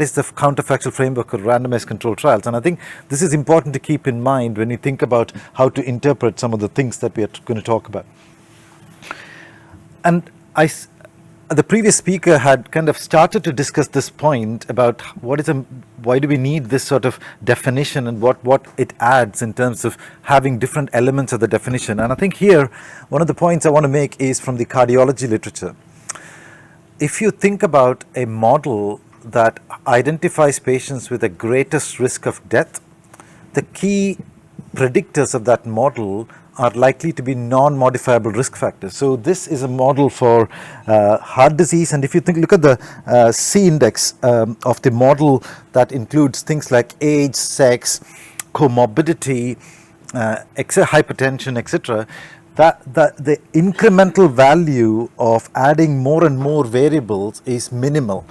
is the counterfactual framework of randomized controlled trials. And I think this is important to keep in mind when you think about how to interpret some of the things that we are going to talk about. And the previous speaker had kind of started to discuss this point about why do we need this sort of definition and what it adds in terms of having different elements of the definition. And I think here, one of the points I want to make is from the cardiology literature. If you think about a model that identifies patients with the greatest risk of death, the key predictors of that model are likely to be non-modifiable risk factors. So this is a model for heart disease, and if you look at the C index of the model, that includes things like age, sex, comorbidity, hypertension, etc., the incremental value of adding more and more variables is minimal.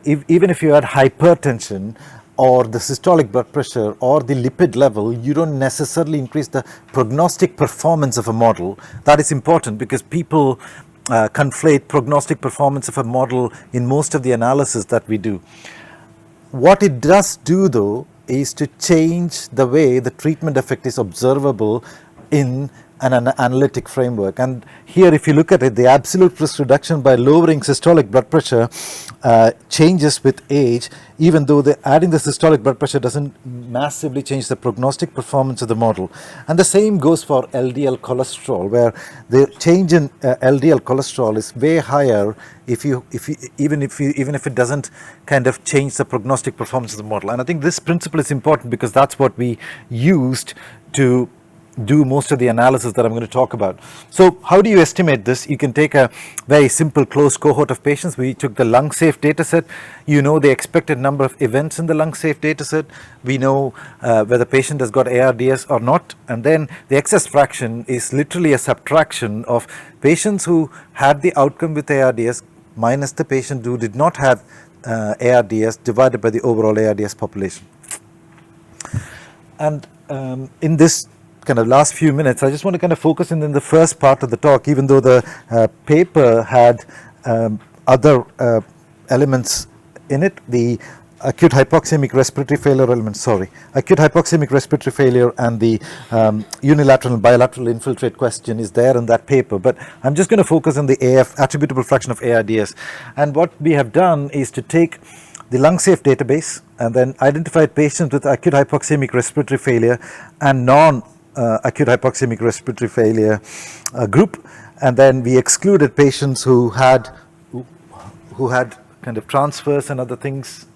Even if you add hypertension or the systolic blood pressure or the lipid level, you don't necessarily increase the prognostic performance of a model. That is important because people conflate prognostic performance of a model in most of the analysis that we do. What it does do, though, is to change the way the treatment effect is observable in an analytic framework. And here, if you look at it, the absolute risk reduction by lowering systolic blood pressure changes with age, even though adding the systolic blood pressure doesn't massively change the prognostic performance of the model. And the same goes for LDL cholesterol, where the change in LDL cholesterol is way higher even if it doesn't kind of change the prognostic performance of the model. And I think this principle is important because that's what we used to do most of the analysis that I'm going to talk about. So how do you estimate this? You can take a very simple closed cohort of patients. We took the lung safe data set. You know the expected number of events in the lung safe data set. We know whether the patient has got ARDS or not. And then the excess fraction is literally a subtraction of patients who had the outcome with ARDS minus the patient who did not have ARDS divided by the overall ARDS population. And in this kind of last few minutes, I just want to kind of focus in the first part of the talk, even though the paper had other elements in it. The acute hypoxemic respiratory failure acute hypoxemic respiratory failure and the unilateral and bilateral infiltrate question is there in that paper. But I'm just going to focus on the attributable fraction of ARDS. And what we have done is to take the lung safe database and then identified patients with acute hypoxemic respiratory failure and acute hypoxemic respiratory failure group, and then we excluded patients who had kind of transfers and other things.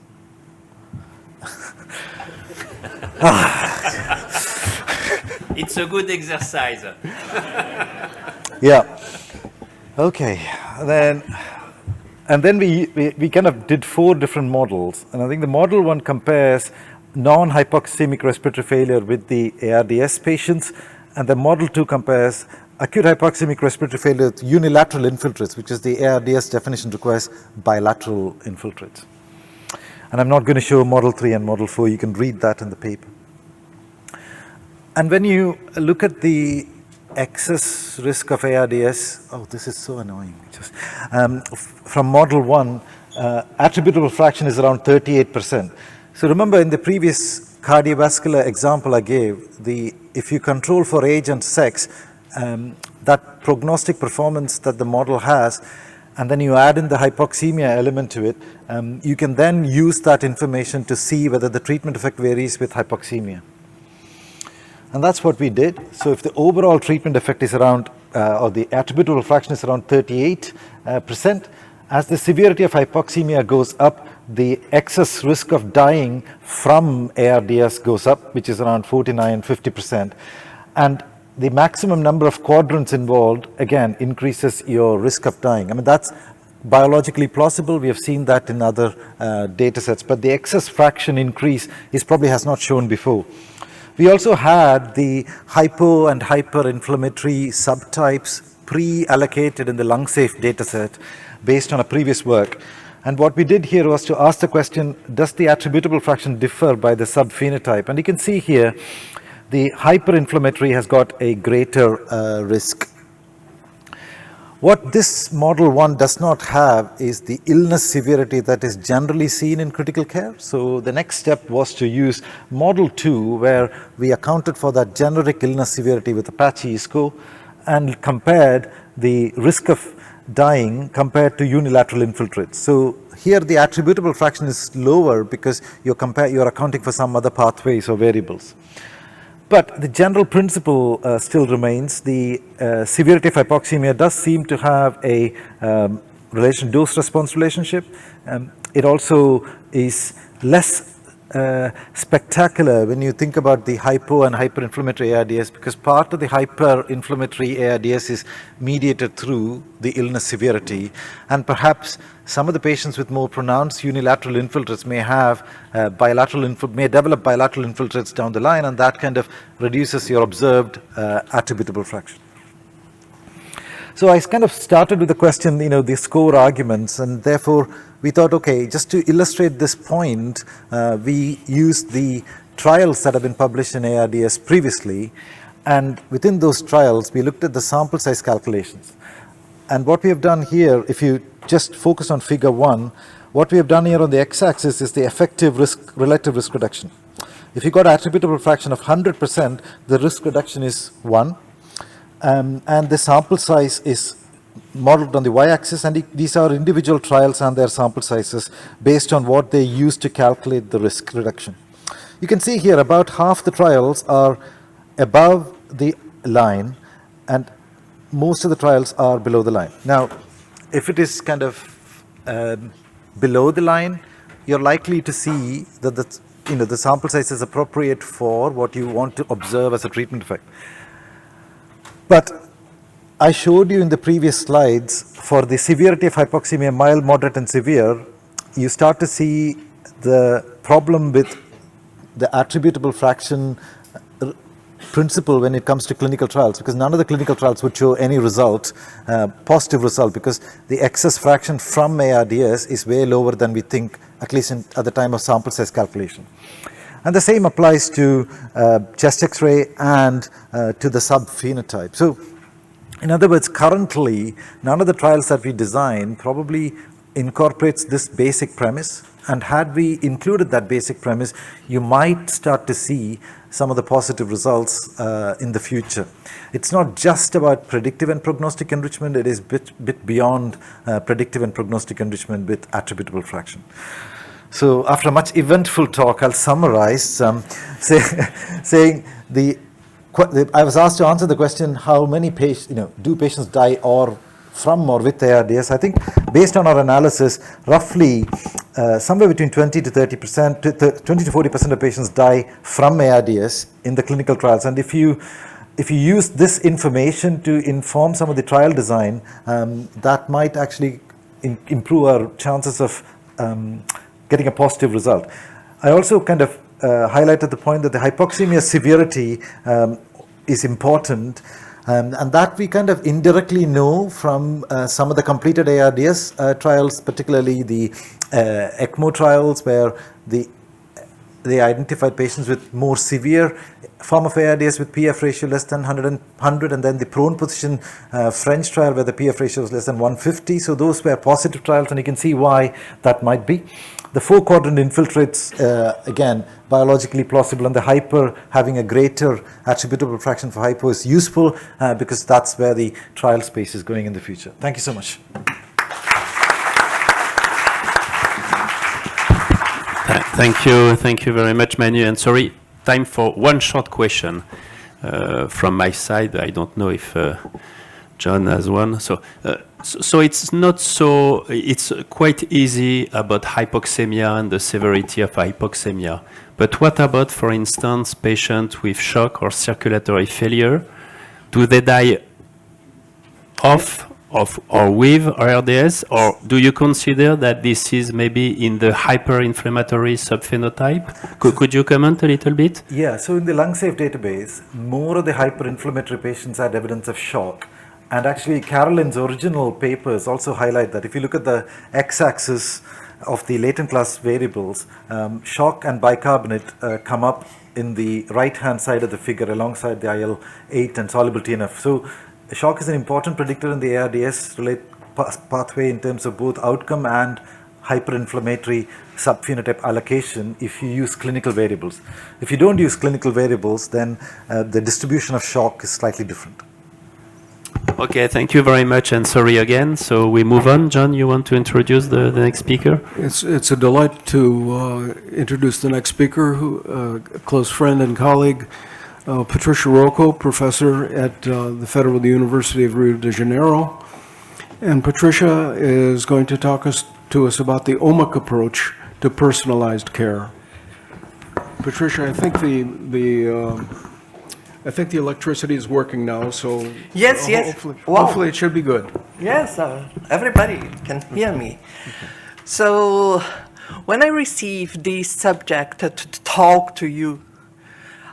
It's a good exercise. Yeah. Okay. And then we kind of did 4 different models, and I think the model 1 compares non-hypoxemic respiratory failure with the ARDS patients, and the model 2 compares acute hypoxemic respiratory failure with unilateral infiltrates, which is the ARDS definition requires bilateral infiltrates. And I'm not going to show model 3 and model 4. You can read that in the paper. And when you look at the excess risk of ARDS, oh, this is so annoying. From model 1, attributable fraction is around 38%. So remember in the previous cardiovascular example I gave, if you control for age and sex, that prognostic performance that the model has, and then you add in the hypoxemia element to it, you can then use that information to see whether the treatment effect varies with hypoxemia. And that's what we did. So if the overall treatment effect is around, or the attributable fraction is around 38%, as the severity of hypoxemia goes up, the excess risk of dying from ARDS goes up, which is around 49-50%. And the maximum number of quadrants involved, again, increases your risk of dying. I mean, that's biologically plausible. We have seen that in other data sets, but the excess fraction increase probably has not shown before. We also had the hypo and hyperinflammatory subtypes pre-allocated in the LungSafe dataset based on a previous work. And what we did here was to ask the question, does the attributable fraction differ by the subphenotype? And you can see here, the hyperinflammatory has got a greater risk. What this model 1 does not have is the illness severity that is generally seen in critical care. So the next step was to use model 2, where we accounted for that generic illness severity with Apache ISCO and compared the risk of dying compared to unilateral infiltrates. So here the attributable fraction is lower because you're accounting for some other pathways or variables. But the general principle still remains. The severity of hypoxemia does seem to have a dose-response relationship. It also is less spectacular when you think about the hypo and hyperinflammatory ARDS, because part of the hyperinflammatory ARDS is mediated through the illness severity, and perhaps some of the patients with more pronounced unilateral infiltrates may have may develop bilateral infiltrates down the line, and that kind of reduces your observed attributable fraction. So I kind of started with the question, the score arguments, and therefore we thought, okay, just to illustrate this point, we used the trials that have been published in ARDS previously, and within those trials, we looked at the sample size calculations. And what we have done here, if you just focus on figure 1, what we have done here on the x-axis is the effective relative risk reduction. If you got an attributable fraction of 100%, the risk reduction is 1. And the sample size is modeled on the y-axis, and these are individual trials and their sample sizes based on what they use to calculate the risk reduction. You can see here about half the trials are above the line, and most of the trials are below the line. Now, if it is kind of below the line, you're likely to see that the sample size is appropriate for what you want to observe as a treatment effect. But I showed you in the previous slides, for the severity of hypoxemia, mild, moderate, and severe, you start to see the problem with the attributable fraction principle when it comes to clinical trials, because none of the clinical trials would show any result, positive result, because the excess fraction from ARDS is way lower than we think, at least at the time of sample size calculation. And the same applies to chest X-ray and to the subphenotype. So, in other words, currently, none of the trials that we design probably incorporates this basic premise. And had we included that basic premise, you might start to see some of the positive results in the future. It's not just about predictive and prognostic enrichment, it is bit beyond predictive and prognostic enrichment with attributable fraction. So after a much eventful talk, I'll summarize saying I was asked to answer the question, how many patients, do patients die from or with ARDS? I think based on our analysis, roughly somewhere between 20 to 30%, 20 to 40% of patients die from ARDS in the clinical trials. And if you use this information to inform some of the trial design, that might actually improve our chances of getting a positive result. I also kind of highlighted the point that the hypoxemia severity is important, And that we kind of indirectly know from some of the completed ARDS trials, particularly the ECMO trials, where they identified patients with more severe form of ARDS with PF ratio less than 100, and then the prone position French trial where the PF ratio was less than 150. So those were positive trials, and you can see why that might be. The 4-quadrant infiltrates, again, biologically plausible, and the hyper having a greater attributable fraction for hypo is useful because that's where the trial space is going in the future. Thank you so much. Thank you very much, Manu. And sorry, time for one short question from my side. I don't know if John has one. So it's not so, it's quite easy about hypoxemia and the severity of hypoxemia. But what about, for instance, patients with shock or circulatory failure? Do they die of or with ARDS, or do you consider that this is maybe in the hyperinflammatory subphenotype? Could you comment a little bit? Yeah, so in the LungSafe database, more of the hyperinflammatory patients had evidence of shock. And actually, Caroline's original papers also highlight that if you look at the x-axis of the latent class variables, shock and bicarbonate come up in the right-hand side of the figure alongside the IL-8 and soluble TNF. So shock is an important predictor in the ARDS pathway in terms of both outcome and hyperinflammatory subphenotype allocation if you use clinical variables. If you don't use clinical variables, then the distribution of shock is slightly different. Okay, thank you very much, and sorry again. So we move on. John, you want to introduce the next speaker? It's a delight to introduce the next speaker, who a close friend and colleague, Patricia Rocco, professor at the Federal University of Rio de Janeiro. And Patricia is going to talk to us about the omic approach to personalized care. Patricia, I think the electricity is working now, so yes. Hopefully it should be good. Yes, everybody can hear me. So when I received this subject to talk to you,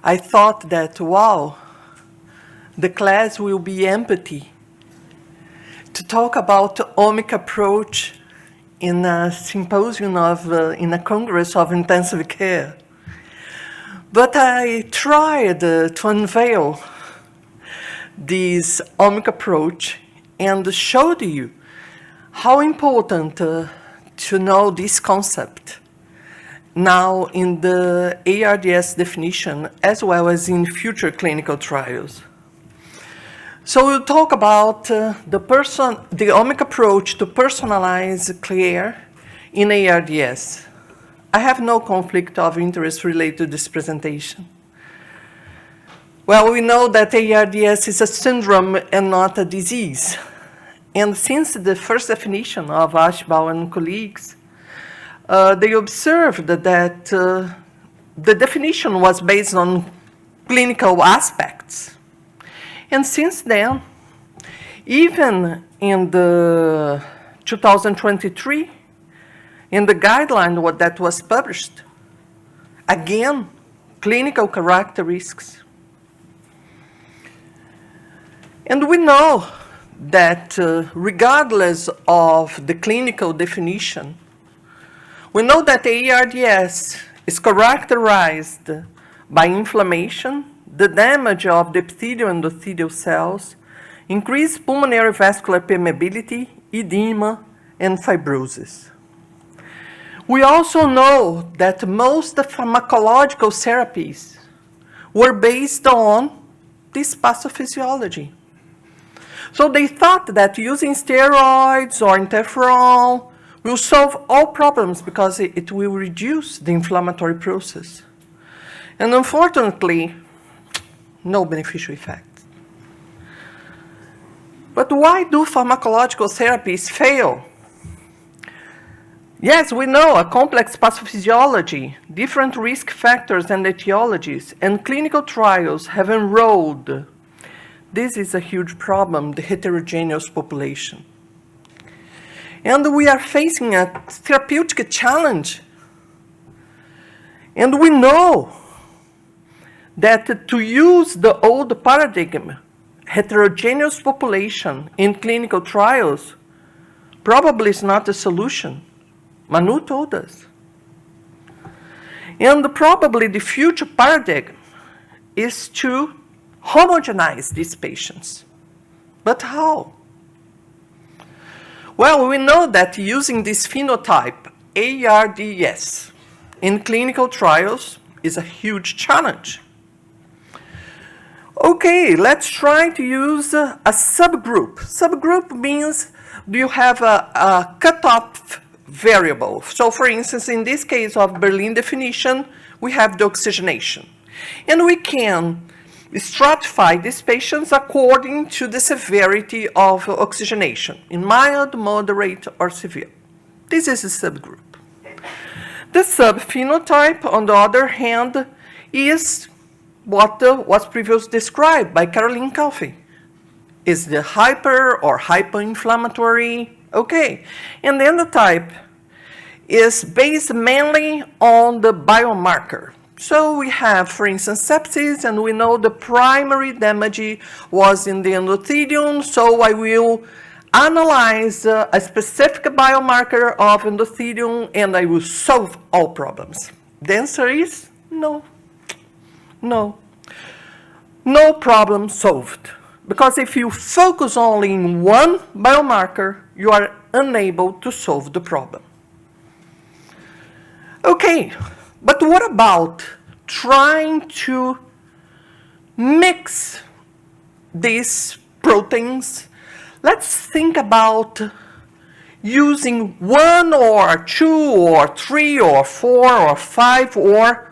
I thought that, wow, the class will be empty to talk about omic approach in a symposium in a congress of intensive care. But I tried to unveil this omic approach and showed you how important to know this concept now in the ARDS definition as well as in future clinical trials. So we'll talk about the omic approach to personalize care in ARDS. I have no conflict of interest related to this presentation. Well, we know that ARDS is a syndrome and not a disease. And since the first definition of Ashbaugh and colleagues, they observed that the definition was based on clinical aspects. And since then, even in the 2023, in the guideline that was published, again, clinical characteristics. And we know that regardless of the clinical definition, we know that ARDS is characterized by inflammation, the damage of the epithelial and endothelial cells, increased pulmonary vascular permeability, edema, and fibrosis. We also know that most pharmacological therapies were based on this pathophysiology. So they thought that using steroids or interferon will solve all problems because it will reduce the inflammatory process. And unfortunately, no beneficial effect. But why do pharmacological therapies fail? Yes, we know a complex pathophysiology, different risk factors and etiologies, and clinical trials have enrolled. This is a huge problem, the heterogeneous population. And we are facing a therapeutic challenge. And we know that to use the old paradigm heterogeneous population in clinical trials probably is not the solution. Manu told us. And probably the future paradigm is to homogenize these patients. But how? Well, we know that using this phenotype, ARDS, in clinical trials is a huge challenge. Okay, let's try to use a subgroup. Subgroup means you have a cutoff variable. So for instance, in this case of Berlin definition, we have the oxygenation. And we can stratify these patients according to the severity of oxygenation, in mild, moderate, or severe. This is a subgroup. The subphenotype, on the other hand, is what was previously described by Caroline Calfee. Is the hyper or hyperinflammatory? Okay. And the endotype is based mainly on the biomarker. So we have, for instance, sepsis, and we know the primary damage was in the endothelium, so I will analyze a specific biomarker of endothelium and I will solve all problems. The answer is no. No. No problem solved. Because if you focus only in one biomarker, you are unable to solve the problem. Okay, but what about trying to mix these proteins? Let's think about using 1 or 2 or 3 or 4 or 5 or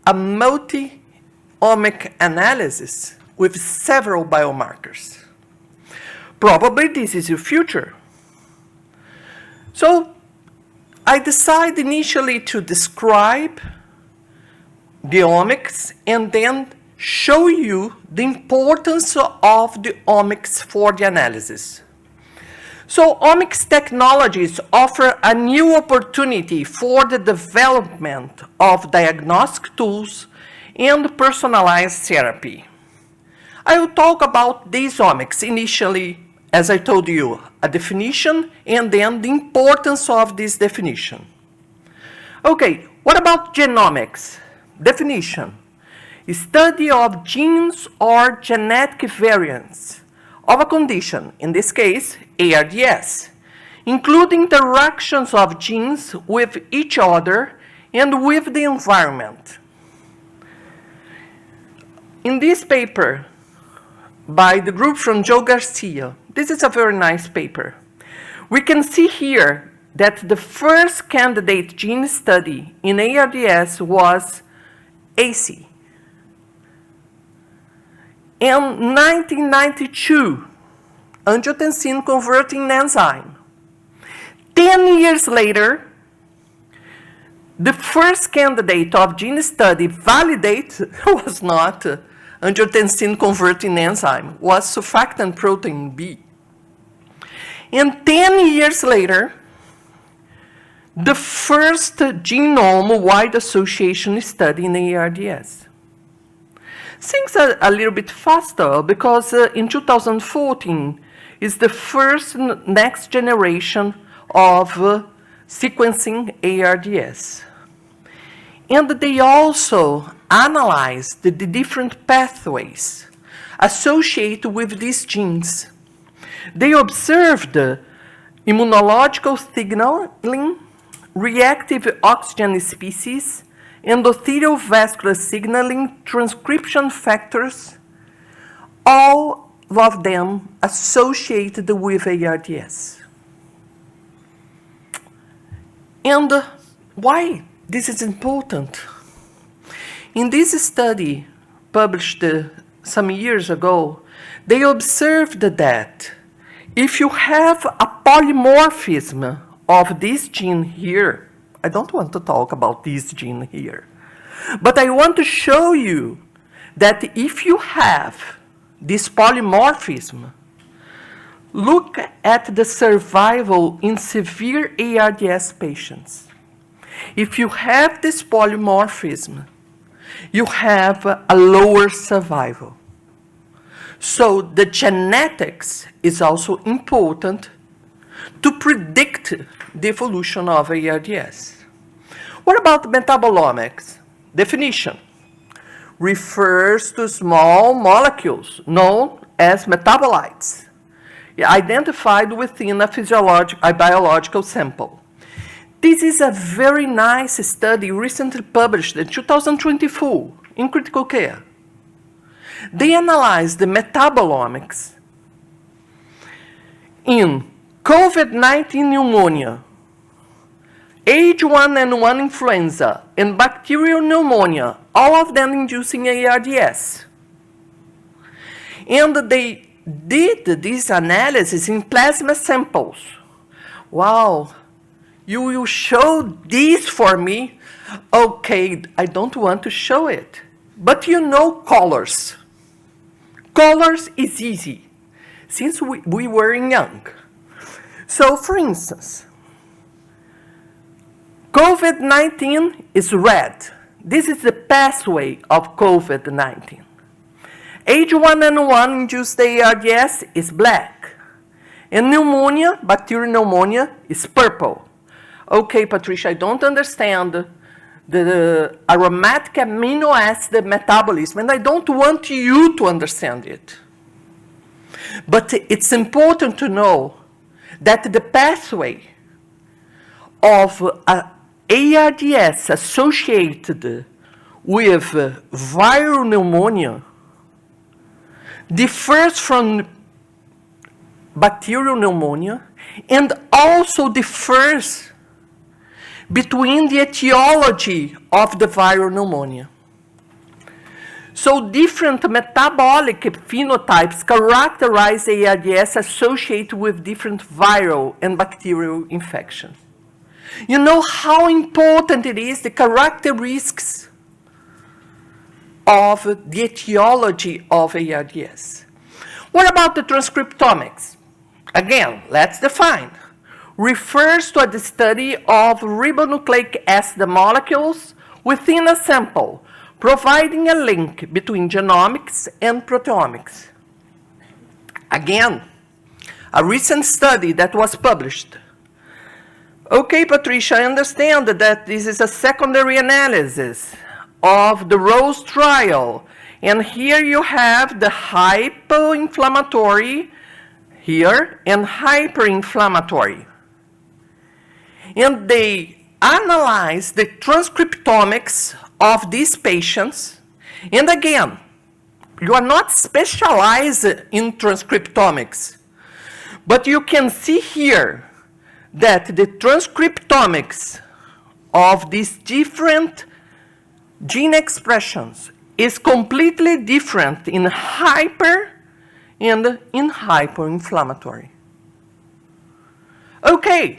a multi-omic analysis with several biomarkers. Probably this is your future. So I decided initially to describe the omics and then show you the importance of the omics for the analysis. So omics technologies offer a new opportunity for the development of diagnostic tools and personalized therapy. I will talk about these omics initially, as I told you, a definition and then the importance of this definition. Okay, what about genomics? Definition: study of genes or genetic variants of a condition, in this case, ARDS, including interactions of genes with each other and with the environment. In this paper by the group from Joe Garcia, this is a very nice paper. We can see here that the first candidate gene study in ARDS was AC. In 1992, angiotensin converting enzyme. 10 years later, the first candidate of gene study validate was not angiotensin converting enzyme, was surfactant protein B. And 10 years later, the first genome-wide association study in ARDS. Things are a little bit faster because in 2014 is the first next generation of sequencing ARDS. And they also analyzed the different pathways associated with these genes. They observed immunological signaling, reactive oxygen species, endothelial vascular signaling, transcription factors, all of them associated with ARDS. And why this is important? In this study, published some years ago, they observed that if you have a polymorphism of this gene here, I don't want to talk about this gene here, but I want to show you that if you have this polymorphism, look at the survival in severe ARDS patients. If you have this polymorphism, you have a lower survival. So the genetics is also important to predict the evolution of ARDS. What about metabolomics? Definition. Refers to small molecules known as metabolites, identified within a biological sample. This is a very nice study recently published in 2024 in Critical Care. They analyzed the metabolomics in COVID-19 pneumonia, H1N1 influenza, and bacterial pneumonia, all of them inducing ARDS. And they did this analysis in plasma samples. Wow, you will show this for me? Okay, I don't want to show it. But you know colors. Colors is easy, since we were young. So, for instance, COVID-19 is red. This is the pathway of COVID-19. H1N1 induced ARDS is black. And pneumonia, bacterial pneumonia, is purple. Okay, Patricia, I don't understand the aromatic amino acid metabolism, and I don't want you to understand it. But it's important to know that the pathway of ARDS associated with viral pneumonia differs from bacterial pneumonia and also differs between the etiology of the viral pneumonia. So different metabolic phenotypes characterize ARDS associated with different viral and bacterial infections. You know how important it is, the characteristics of the etiology of ARDS. What about the transcriptomics? Again, let's define. Refers to the study of ribonucleic acid molecules within a sample, providing a link between genomics and proteomics. Again, a recent study that was published. Okay, Patricia, I understand that this is a secondary analysis of the Rose trial. And here you have the hypoinflammatory here and hyperinflammatory. And they analyze the transcriptomics of these patients. And again, you are not specialized in transcriptomics, but you can see here that the transcriptomics of these different gene expressions is completely different in hyper and in hyperinflammatory. Okay,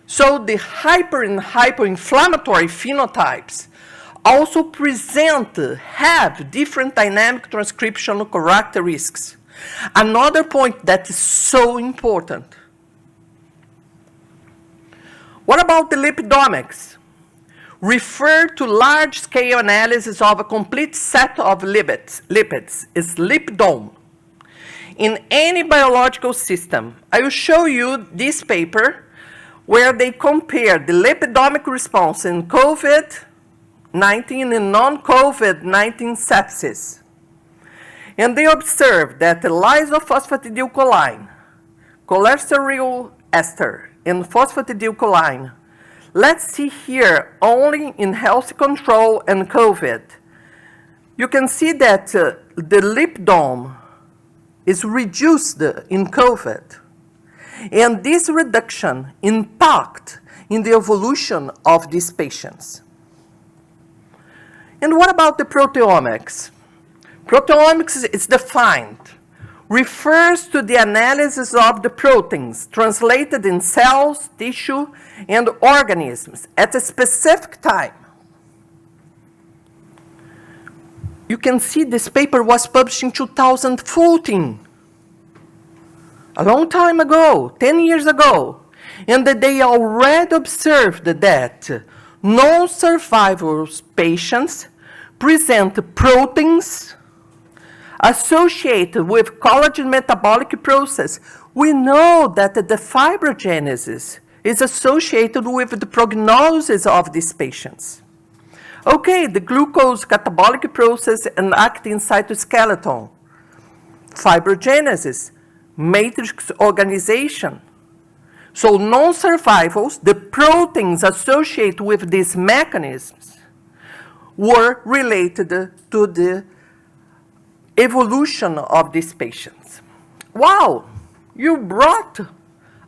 so the hyper and hyperinflammatory phenotypes also have different dynamic transcriptional characteristics. Another point that is so important. What about the lipidomics? Refer to large-scale analysis of a complete set of lipids is lipidome. In any biological system, I will show you this paper where they compare the lipidomic response in COVID-19 and non-COVID-19 sepsis. And they observed that the lysophosphatidyl-choline, cholesterol ester, and phosphatidylcholine. Let's see here only in healthy control and COVID. You can see that the lipidome is reduced in COVID. And this reduction impact in the evolution of these patients. And what about the proteomics? Proteomics is defined, refers to the analysis of the proteins translated in cells, tissue, and organisms at a specific time. You can see this paper was published in 2014, a long time ago, 10 years ago, and that they already observed that non-survivors patients present proteins associated with collagen metabolic process, we know that the fibrogenesis is associated with the prognosis of these patients. Okay, the glucose catabolic process and actin cytoskeleton, fibrogenesis, matrix organization. So non-survivals, the proteins associated with these mechanisms, were related to the evolution of these patients. Wow, you brought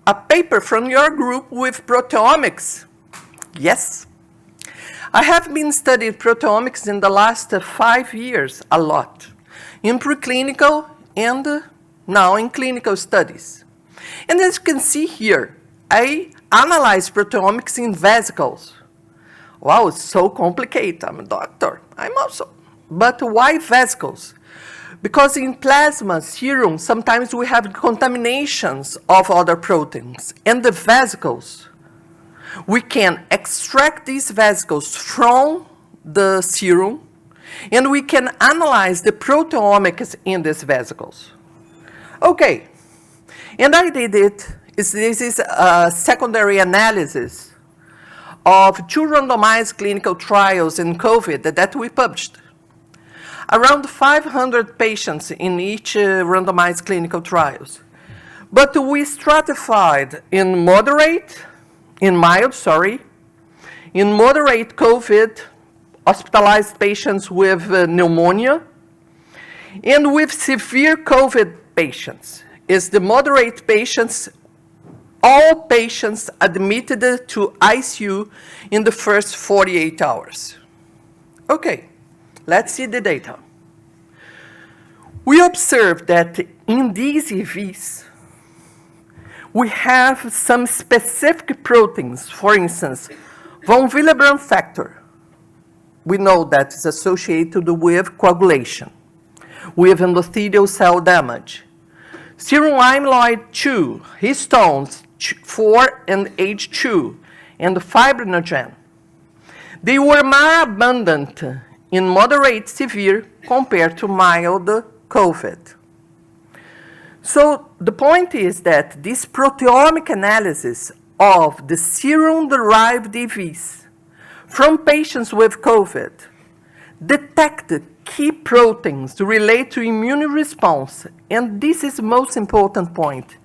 a paper from your group with proteomics. Yes. I have been studying proteomics in the last 5 years, a lot, in preclinical and now in clinical studies. And as you can see here, I analyze proteomics in vesicles. Wow, it's so complicated. I'm a doctor. I'm also. But why vesicles? Because in plasma, serum, sometimes we have contaminations of other proteins. And the vesicles, we can extract these vesicles from the serum, and we can analyze the proteomics in these vesicles. Okay, and I did it. This is a secondary analysis of 2 randomized clinical trials in COVID that we published. Around 500 patients in each randomized clinical trials. But we stratified in moderate COVID, hospitalized patients with pneumonia, and with severe COVID patients. Is the moderate patients, all patients admitted to ICU in the first 48 hours. Okay, let's see the data. We observed that in these EVs, we have some specific proteins, for instance, von Willebrand factor. We know that it's associated with coagulation, with endothelial cell damage. Serum amyloid 2, histones 4 and H2, and fibrinogen. They were more abundant in moderate severe compared to mild COVID. So the point is that this proteomic analysis of the serum-derived EVs from patients with COVID detected key proteins relate to immune response, and this is the most important point,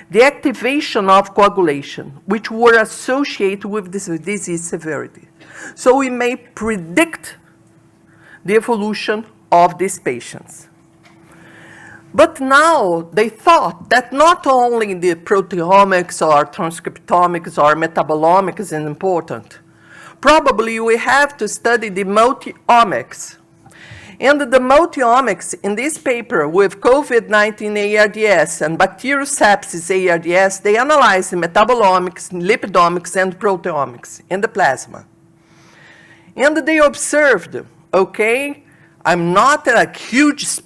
the activation of coagulation, which were associated with this disease severity. So we may predict the evolution of these patients. But now they thought that not only the proteomics or transcriptomics or metabolomics is important. Probably we have to study the multi-omics. And the multi-omics in this paper with COVID-19 ARDS and bacterial sepsis ARDS, they analyze the metabolomics, lipidomics, and proteomics in the plasma. And they observed, okay, I'm not a huge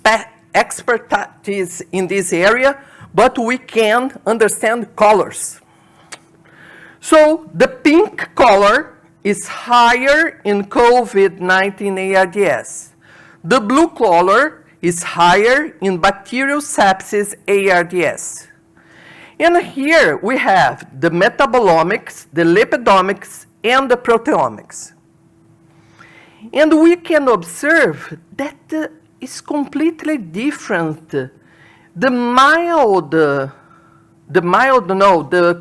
expertise in this area, but we can understand colors. So the pink color is higher in COVID-19 ARDS. The blue color is higher in bacterial sepsis ARDS. And here we have the metabolomics, the lipidomics, and the proteomics. And we can observe that is completely different. The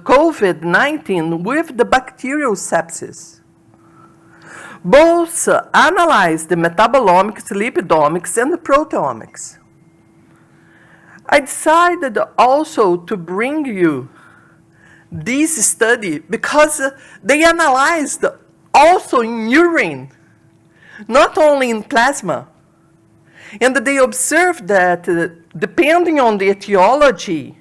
COVID-19 with the bacterial sepsis. Both analyze the metabolomics, lipidomics, and the proteomics. I decided also to bring you this study because they analyzed also in urine, not only in plasma. And they observed that depending on the etiology,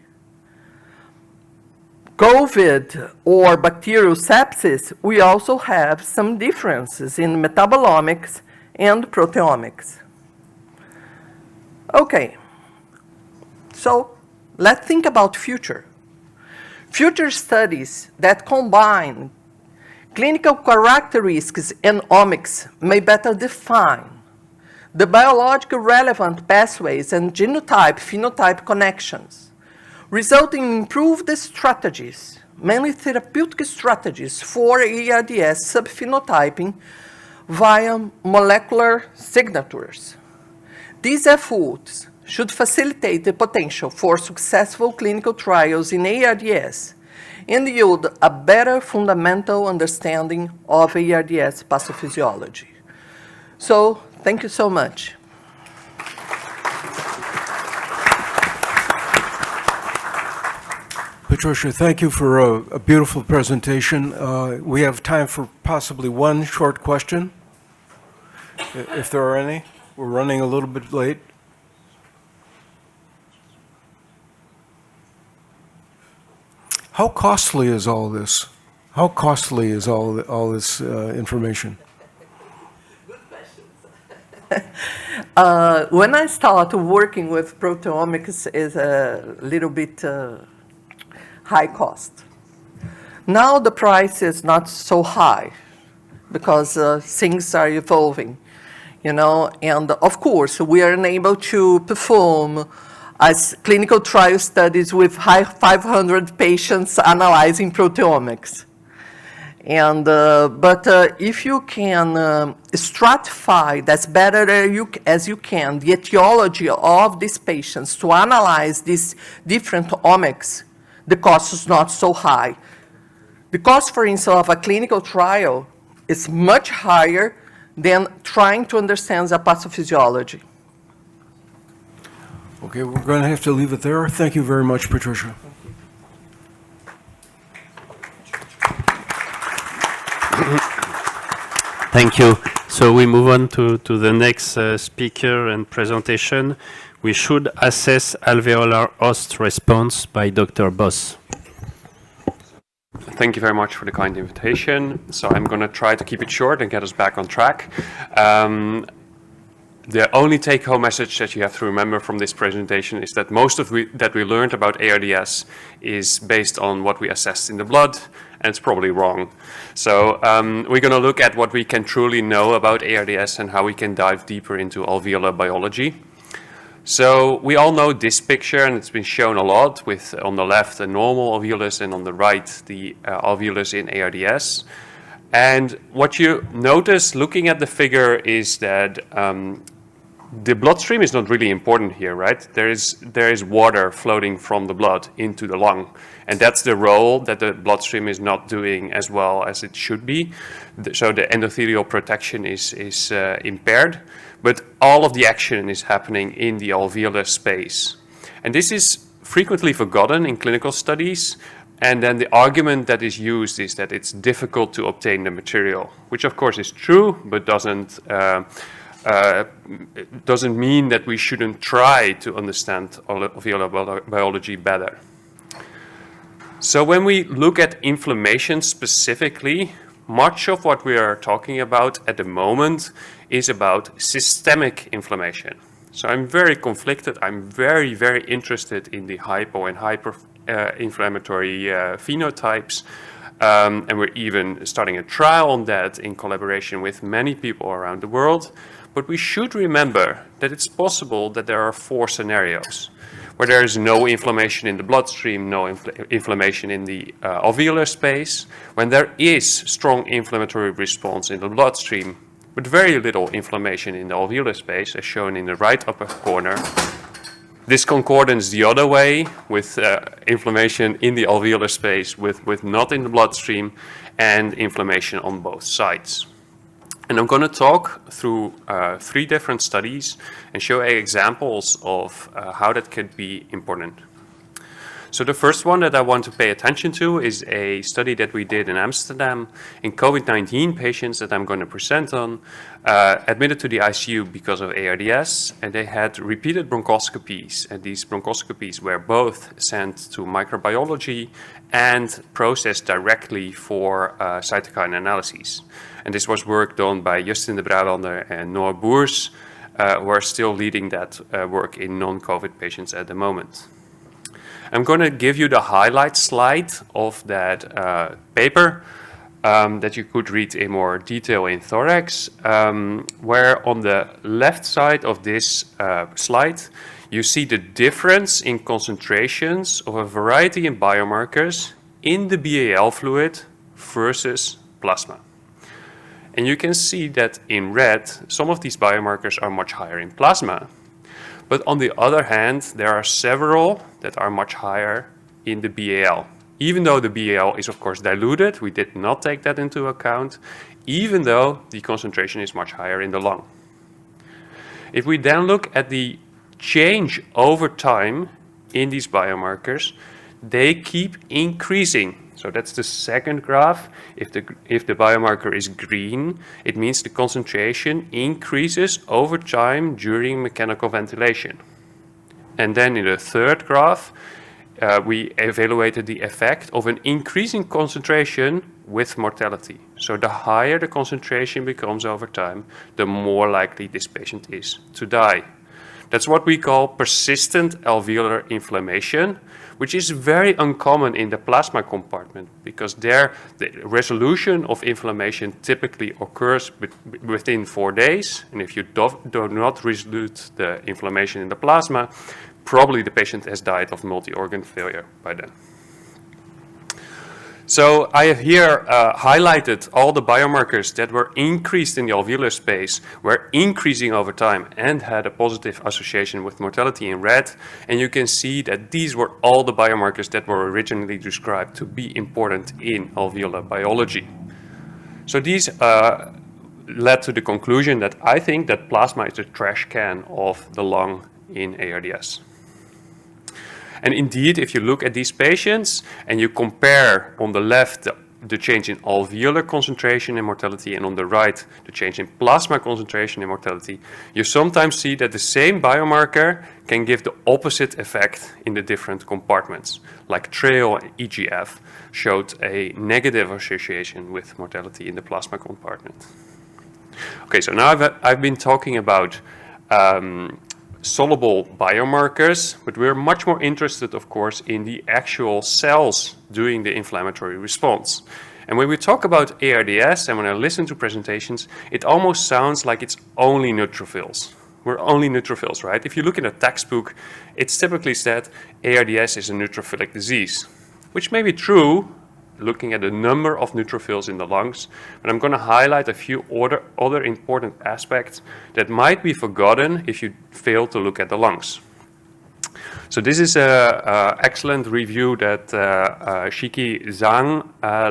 COVID or bacterial sepsis, we also have some differences in metabolomics and proteomics. Okay, so let's think about future. Future studies that combine clinical characteristics and omics may better define the biologically relevant pathways and genotype-phenotype connections, resulting in improved strategies, mainly therapeutic strategies for ARDS subphenotyping via molecular signatures. These efforts should facilitate the potential for successful clinical trials in ARDS and yield a better fundamental understanding of ARDS pathophysiology. So, thank you so much. Patricia, thank you for a beautiful presentation. We have time for possibly one short question, if there are any. We're running a little bit late. How costly is all this? How costly is all this information? When I started working with proteomics, is a little bit high cost. Now the price is not so high because things are evolving, you know, and of course we are unable to perform as clinical trial studies with 500 patients analyzing proteomics. And, but if you can stratify as better as you can the etiology of these patients to analyze these different omics, the cost is not so high. The cost, for instance, of a clinical trial is much higher than trying to understand the pathophysiology. Okay, we're going to have to leave it there. Thank you very much, Patricia. Thank you. So we move on to the next speaker and presentation. We should assess alveolar host response by Dr. Bos. Thank you very much for the kind invitation. So I'm going to try to keep it short and get us back on track. The only take-home message that you have to remember from this presentation is that most of that we learned about ARDS is based on what we assessed in the blood, and it's probably wrong. So we're going to look at what we can truly know about ARDS and how we can dive deeper into alveolar biology. So we all know this picture, and it's been shown a lot, with on the left a normal alveolus and on the right the alveolus in ARDS. And what you notice looking at the figure is that the bloodstream is not really important here, right? There is water floating from the blood into the lung, and that's the role that the bloodstream is not doing as well as it should be. So the endothelial protection is impaired, but all of the action is happening in the alveolar space. And this is frequently forgotten in clinical studies, and then the argument that is used is that it's difficult to obtain the material, which of course is true, but doesn't mean that we shouldn't try to understand alveolar biology better. So when we look at inflammation specifically, much of what we are talking about at the moment is about systemic inflammation. So I'm very conflicted. I'm very, very interested in the hypo and hyper inflammatory phenotypes. And we're even starting a trial on that in collaboration with many people around the world. But we should remember that it's possible that there are 4 scenarios where there is no inflammation in the bloodstream, no inflammation in the alveolar space, when there is strong inflammatory response in the bloodstream, but very little inflammation in the alveolar space, as shown in the right upper corner. This concordance the other way, with inflammation in the alveolar space, with not in the bloodstream, and inflammation on both sides. And I'm going to talk through 3 different studies and show examples of how that could be important. So the first one that I want to pay attention to is a study that we did in Amsterdam in COVID-19 patients that I'm going to present on, admitted to the ICU because of ARDS, and they had repeated bronchoscopies, and these bronchoscopies were both sent to microbiology and processed directly for cytokine analyses. And this was work done by Justin de Brabander and Noah Boers, who are still leading that work in non-COVID patients at the moment. I'm going to give you the highlight slide of that paper. that you could read in more detail in thorax, where on the left side of this slide, you see the difference in concentrations of a variety of biomarkers in the BAL fluid versus plasma. And you can see that in red, some of these biomarkers are much higher in plasma. But on the other hand, there are several that are much higher in the BAL. Even though the BAL is of course diluted, we did not take that into account, even though the concentration is much higher in the lung. If we then look at the change over time in these biomarkers, they keep increasing. So that's the second graph. If the biomarker is green, it means the concentration increases over time during mechanical ventilation. And then in the third graph, we evaluated the effect of an increasing concentration with mortality. So the higher the concentration becomes over time, the more likely this patient is to die. That's what we call persistent alveolar inflammation, which is very uncommon in the plasma compartment because there the resolution of inflammation typically occurs within 4 days. And if you do not resolute the inflammation in the plasma, probably the patient has died of multi-organ failure by then. So I have here highlighted all the biomarkers that were increased in the alveolar space, were increasing over time and had a positive association with mortality in red. And you can see that these were all the biomarkers that were originally described to be important in alveolar biology. So these led to the conclusion that I think that plasma is the trash can of the lung in ARDS. And indeed, if you look at these patients and you compare on the left the change in alveolar concentration and mortality and on the right the change in plasma concentration and mortality, you sometimes see that the same biomarker can give the opposite effect in the different compartments. Like TRAIL and EGF showed a negative association with mortality in the plasma compartment. Okay, so now I've been talking about soluble biomarkers, but we're much more interested, of course, in the actual cells doing the inflammatory response. And when we talk about ARDS and when I listen to presentations, it almost sounds like it's only neutrophils. We're only neutrophils, right? If you look in a textbook, it's typically said ARDS is a neutrophilic disease, which may be true, looking at the number of neutrophils in the lungs, but I'm going to highlight a few other important aspects that might be forgotten if you fail to look at the lungs. So this is an excellent review that Shiki Zhang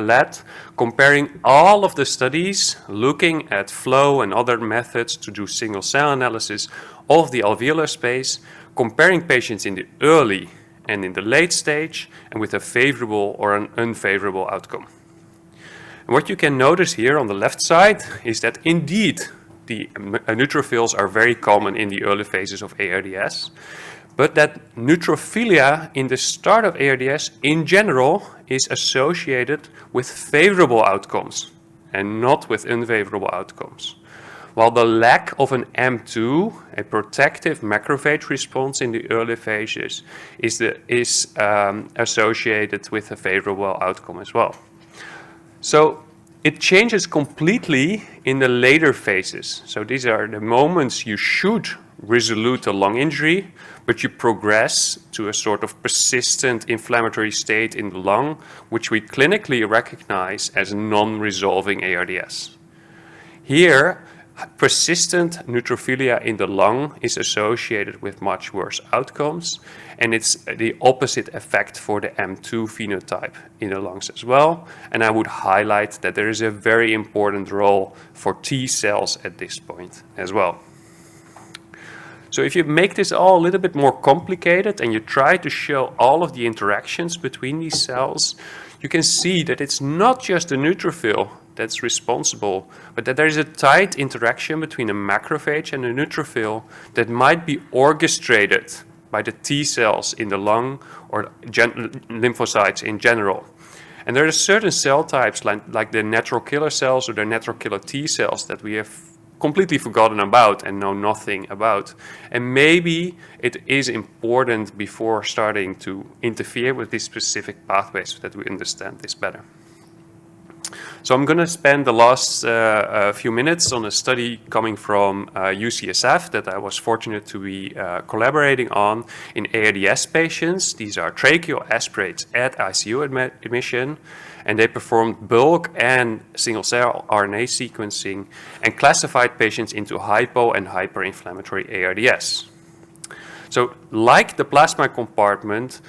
led, comparing all of the studies, looking at flow and other methods to do single cell analysis of the alveolar space, comparing patients in the early and in the late stage, and with a favorable or an unfavorable outcome. And what you can notice here on the left side is that indeed the neutrophils are very common in the early phases of ARDS, but that neutrophilia in the start of ARDS in general is associated with favorable outcomes and not with unfavorable outcomes. While the lack of an M2, a protective macrophage response in the early phases, is associated with a favorable outcome as well. So it changes completely in the later phases. So these are the moments you should resolute a lung injury, but you progress to a sort of persistent inflammatory state in the lung, which we clinically recognize as non-resolving ARDS. Here, persistent neutrophilia in the lung is associated with much worse outcomes, and it's the opposite effect for the M2 phenotype in the lungs as well. And I would highlight that there is a very important role for T cells at this point as well. So if you make this all a little bit more complicated and you try to show all of the interactions between these cells, you can see that it's not just the neutrophil that's responsible, but that there is a tight interaction between a macrophage and a neutrophil that might be orchestrated by the T cells in the lung or lymphocytes in general. And there are certain cell types like the natural killer cells or the natural killer T cells that we have completely forgotten about and know nothing about. And maybe it is important before starting to interfere with these specific pathways so that we understand this better. So I'm going to spend the last few minutes on a study coming from UCSF that I was fortunate to be collaborating on in ARDS patients. These are tracheal aspirates at ICU admission, and they performed bulk and single-cell RNA sequencing and classified patients into hypo and hyperinflammatory ARDS. So like the plasma compartment,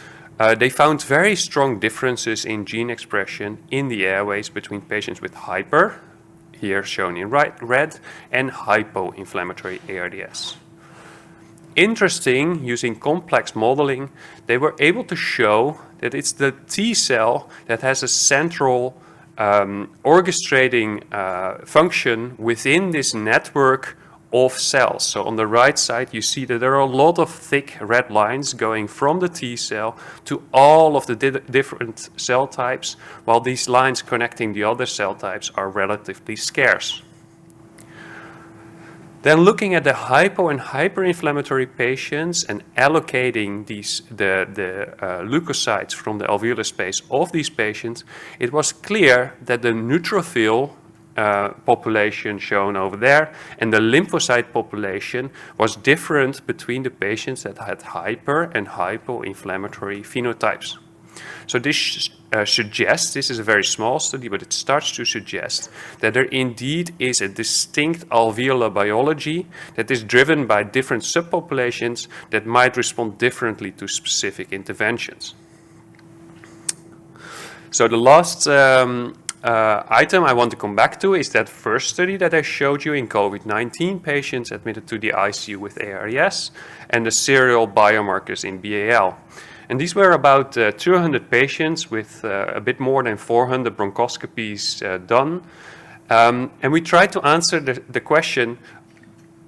they found very strong differences in gene expression in the airways between patients with hyper, here shown in red, and hypoinflammatory ARDS. Interesting, using complex modeling, they were able to show that it's the T cell that has a central orchestrating function within this network of cells. So on the right side, you see that there are a lot of thick red lines going from the T cell to all of the different cell types, while these lines connecting the other cell types are relatively scarce. Then looking at the hypo and hyperinflammatory patients and allocating the leukocytes from the alveolar space of these patients, it was clear that the neutrophil population shown over there and the lymphocyte population was different between the patients that had hyper and hypoinflammatory phenotypes. So this suggests, this is a very small study, but it starts to suggest that there indeed is a distinct alveolar biology that is driven by different subpopulations that might respond differently to specific interventions. So the last item I want to come back to is that first study that I showed you in COVID-19 patients admitted to the ICU with ARDS and the serial biomarkers in BAL. And these were about 200 patients with a bit more than 400 bronchoscopies done. And we tried to answer the question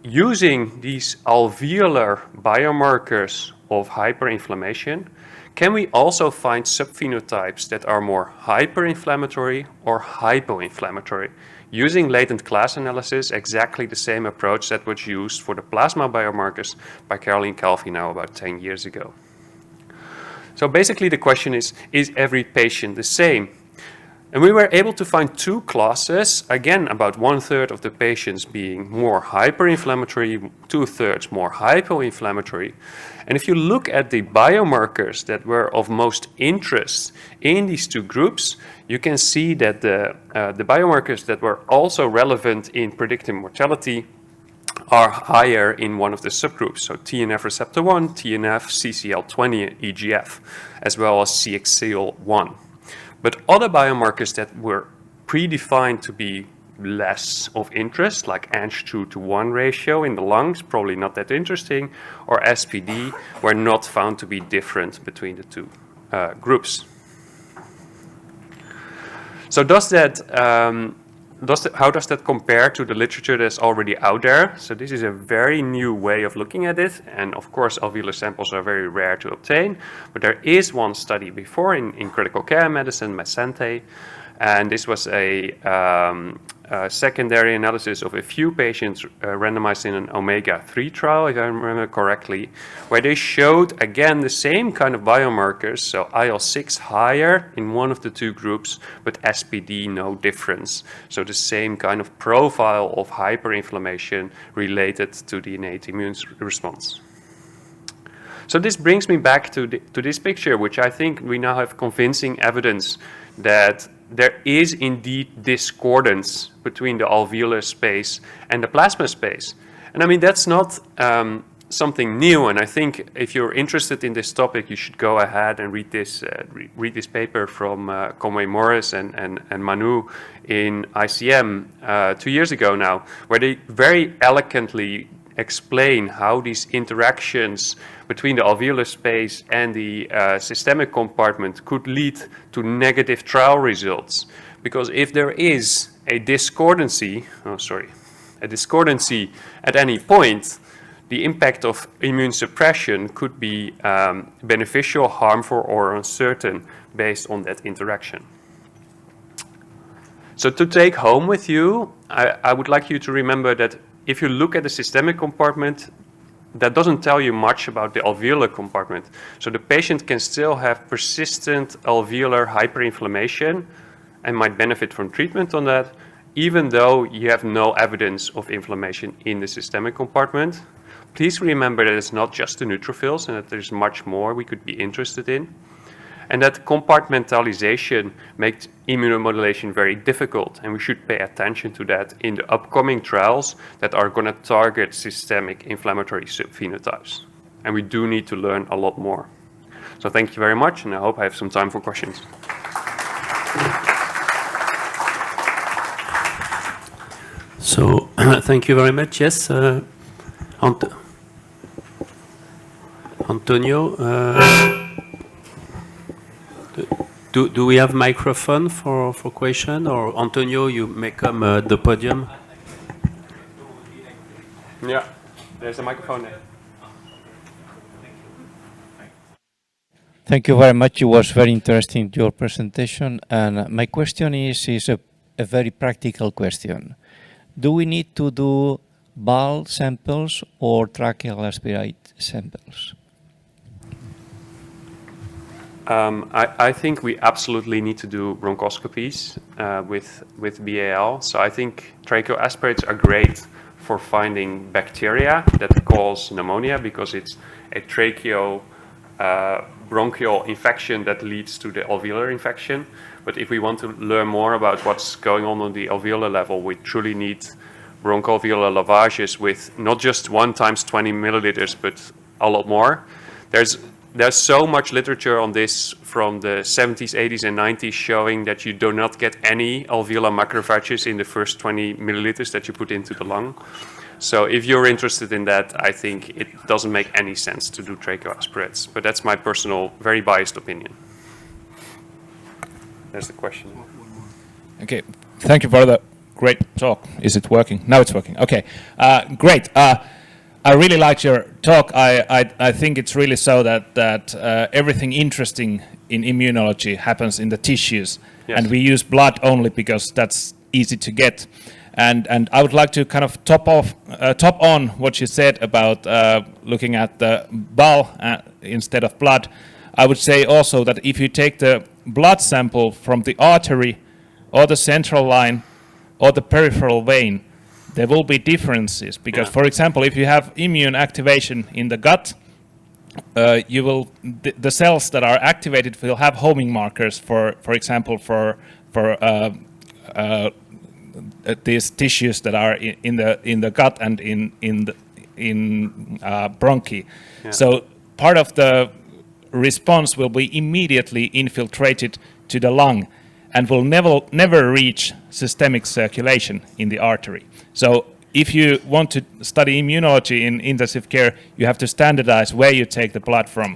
using these alveolar biomarkers of hyperinflammation. Can we also find subphenotypes that are more hyperinflammatory or hypoinflammatory? Using latent class analysis, exactly the same approach that was used for the plasma biomarkers by Caroline Calvi now about 10 years ago. So basically the question is every patient the same? And we were able to find two classes, again about 1/3 of the patients being more hyperinflammatory, 2/3 more hypoinflammatory. And if you look at the biomarkers that were of most interest in these two groups, you can see that the biomarkers that were also relevant in predicting mortality are higher in one of the subgroups, so TNF receptor 1, TNF, CCL20, EGF, as well as CXCL1. But other biomarkers that were predefined to be less of interest, like Ang2-to-1 ratio in the lungs, probably not that interesting, or SPD, were not found to be different between the two groups. So how does that compare to the literature that's already out there? So this is a very new way of looking at it. And of course, alveolar samples are very rare to obtain. But there is one study before in critical care medicine, Mesente. And this was a secondary analysis of a few patients randomized in an omega-3 trial, if I remember correctly, where they showed, again, the same kind of biomarkers, so IL-6 higher in one of the two groups, but SPD no difference. So the same kind of profile of hyperinflammation related to the innate immune response. So this brings me back to this picture, which I think we now have convincing evidence that there is indeed discordance between the alveolar space and the plasma space. And I mean, that's not something new. And I think if you're interested in this topic, you should go ahead and read this paper from Conway Morris and Manu in Isicem 2 years ago now, where they very elegantly explain how these interactions between the alveolar space and the systemic compartment could lead to negative trial results. Because if there is a discordancy at any point, the impact of immune suppression could be beneficial, harmful, or uncertain based on that interaction. So to take home with you, I would like you to remember that if you look at the systemic compartment, that doesn't tell you much about the alveolar compartment. So the patient can still have persistent alveolar hyperinflammation and might benefit from treatment on that, even though you have no evidence of inflammation in the systemic compartment. Please remember that it's not just the neutrophils and that there's much more we could be interested in. And that compartmentalization makes immunomodulation very difficult, and we should pay attention to that in the upcoming trials that are going to target systemic inflammatory subphenotypes. And we do need to learn a lot more. So thank you very much, and I hope I have some time for questions. So thank you very much. Yes, Antonio, do we have microphone for question, or Antonio, you may come at the podium? Yeah, there's a microphone there. Thank you very much. It was very interesting, your presentation. And my question is a very practical question. Do we need to do BAL samples or tracheal aspirate samples? I think we absolutely need to do bronchoscopies with BAL. So I think tracheoaspirates are great for finding bacteria that cause pneumonia, because it's a bronchial infection that leads to the alveolar infection. But if we want to learn more about what's going on the alveolar level, we truly need bronchoalveolar lavages with not just 1 × 20 milliliters, but a lot more. There's so much literature on this from the 70s, 80s, and 90s showing that you do not get any alveolar macrophages in the first 20 milliliters that you put into the lung. So if you're interested in that, I think it doesn't make any sense to do tracheoaspirates. But that's my personal, very biased opinion. There's the question. Okay, thank you for the great talk. Is it working? Now it's working. Okay, great. I really liked your talk. I think it's really so that everything interesting in immunology happens in the tissues, Yes. and we use blood only because that's easy to get. And I would like to kind of top on what you said about looking at the BAL instead of blood. I would say also that if you take the blood sample from the artery or the central line or the peripheral vein, there will be differences because, for example, if you have immune activation in the gut, the cells that are activated will have homing markers. For example, for these tissues that are in the gut and in bronchi. Yeah. So part of the response will be immediately infiltrated to the lung and will never reach systemic circulation in the artery. So if you want to study immunology in intensive care, you have to standardize where you take the blood from.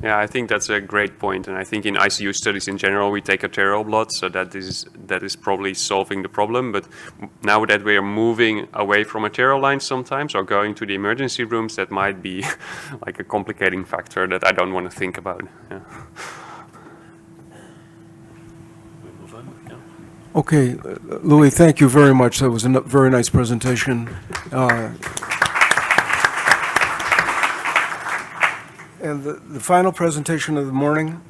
Yeah, I think that's a great point, and I think in ICU studies in general we take arterial blood, so that is probably solving the problem. But now that we are moving away from arterial lines sometimes, or going to the emergency rooms, that might be like a complicating factor that I don't want to think about. Yeah. Okay, Louis, thank you very much. That was a very nice presentation. And the final presentation of the morning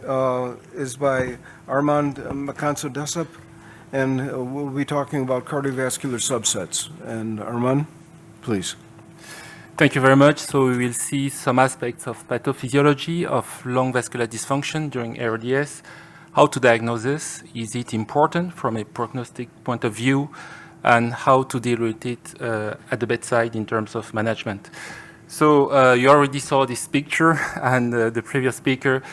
is by Armand Mekontso Dessap, and we'll be talking about cardiovascular subsets. And Armand, please. Thank you very much. So we will see some aspects of pathophysiology of lung vascular dysfunction during ARDS. How to diagnose this? Is it important from a prognostic point of view? And how to deal with it at the bedside in terms of management? So you already saw this picture, and the previous speaker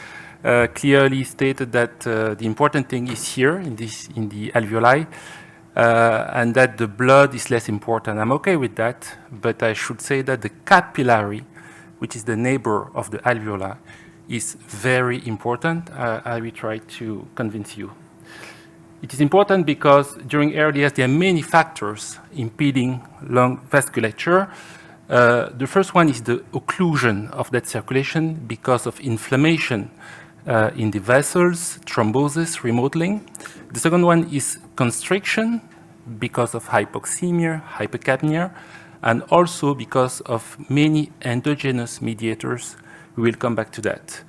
clearly stated that the important thing is here in the alveoli, and that the blood is less important. I'm okay with that, but I should say that the capillary, which is the neighbor of the alveoli, is very important. I will try to convince you. It is important because during ARDS there are many factors impeding lung vasculature. The first one is the occlusion of that circulation because of inflammation in the vessels, thrombosis, remodeling. The second one is constriction because of hypoxemia, hypercapnia, and also because of many endogenous mediators. We will come back to that.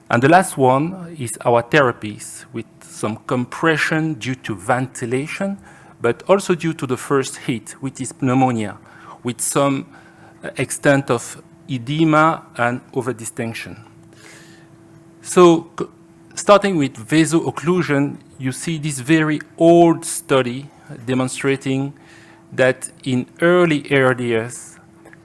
And the last one is our therapies with some compression due to ventilation, but also due to the first hit, which is pneumonia, with some extent of edema and overdistension. So starting with vasoocclusion, you see this very old study demonstrating that in early ARDS,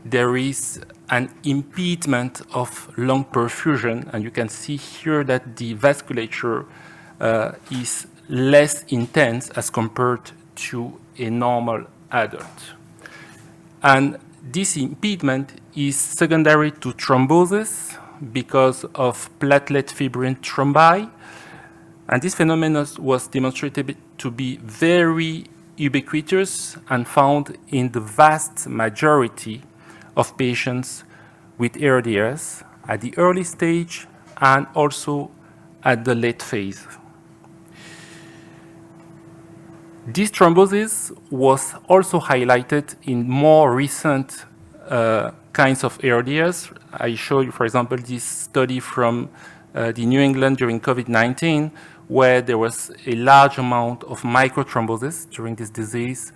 there is an impediment of lung perfusion, and you can see here that the vasculature is less intense as compared to a normal adult. And this impediment is secondary to thrombosis because of platelet fibrin thrombi. And this phenomenon was demonstrated to be very ubiquitous and found in the vast majority of patients with ARDS at the early stage and also at the late phase. This thrombosis was also highlighted in more recent kinds of ARDS. I show you, for example, this study from the New England during COVID-19, where there was a large amount of microthrombosis during this disease,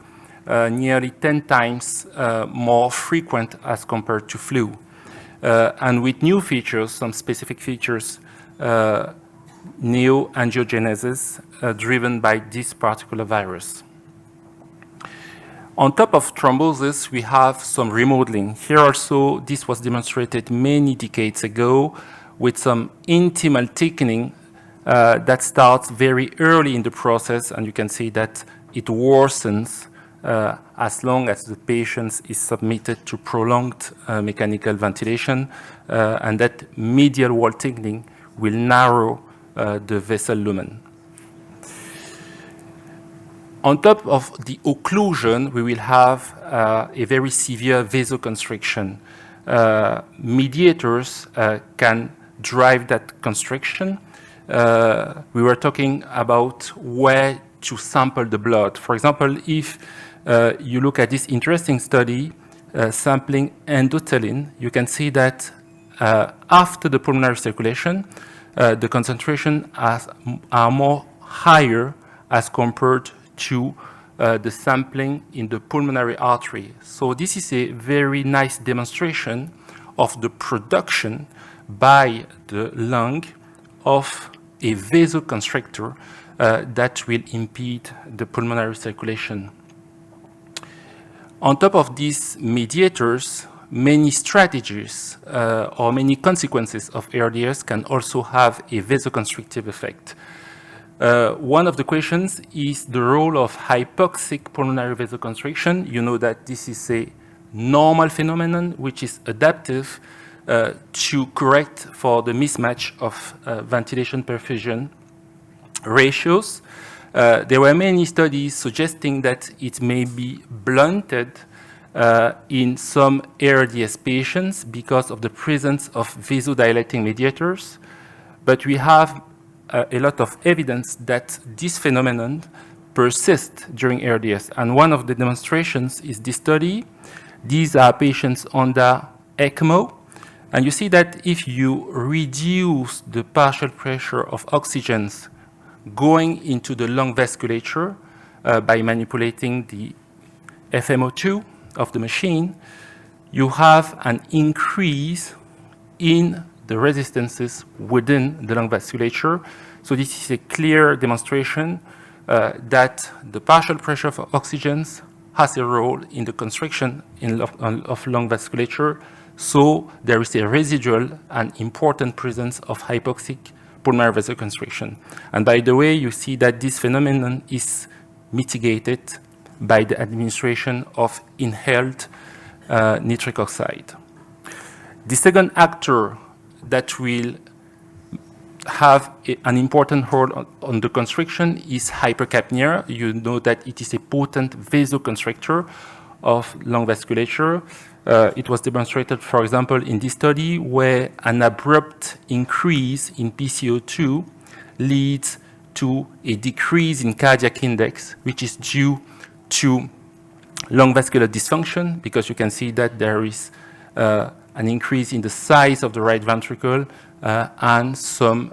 nearly 10 times more frequent as compared to flu. And with new features, some specific features, neoangiogenesis driven by this particular virus. On top of thrombosis, we have some remodeling. Here also, this was demonstrated many decades ago with some intimal thickening that starts very early in the process, and you can see that it worsens as long as the patient is submitted to prolonged mechanical ventilation, and that medial wall thickening will narrow the vessel lumen. On top of the occlusion, we will have a very severe vasoconstriction. Mediators can drive that constriction. We were talking about where to sample the blood. For example, if you look at this interesting study sampling endothelin, you can see that after the pulmonary circulation, the concentration are more higher as compared to the sampling in the pulmonary artery. So this is a very nice demonstration of the production by the lung of a vasoconstrictor that will impede the pulmonary circulation. On top of these mediators, many strategies or many consequences of ARDS can also have a vasoconstrictive effect. One of the questions is the role of hypoxic pulmonary vasoconstriction. You know that this is a normal phenomenon which is adaptive to correct for the mismatch of ventilation perfusion ratios. There were many studies suggesting that it may be blunted in some ARDS patients because of the presence of vasodilating mediators, but we have a lot of evidence that this phenomenon persists during ARDS. And one of the demonstrations is this study. These are patients under ECMO. And you see that if you reduce the partial pressure of oxygens going into the lung vasculature by manipulating the FMO2 of the machine, you have an increase in the resistances within the lung vasculature. So this is a clear demonstration that the partial pressure of oxygens has a role in the constriction of lung vasculature. So there is a residual and important presence of hypoxic pulmonary vasoconstriction. And by the way, you see that this phenomenon is mitigated by the administration of inhaled nitric oxide. The second actor that will have an important role on the constriction is hypercapnia. You know that it is a potent vasoconstrictor of lung vasculature. It was demonstrated, for example, in this study where an abrupt increase in PCO2 leads to a decrease in cardiac index, which is due to lung vascular dysfunction, because you can see that there is an increase in the size of the right ventricle and some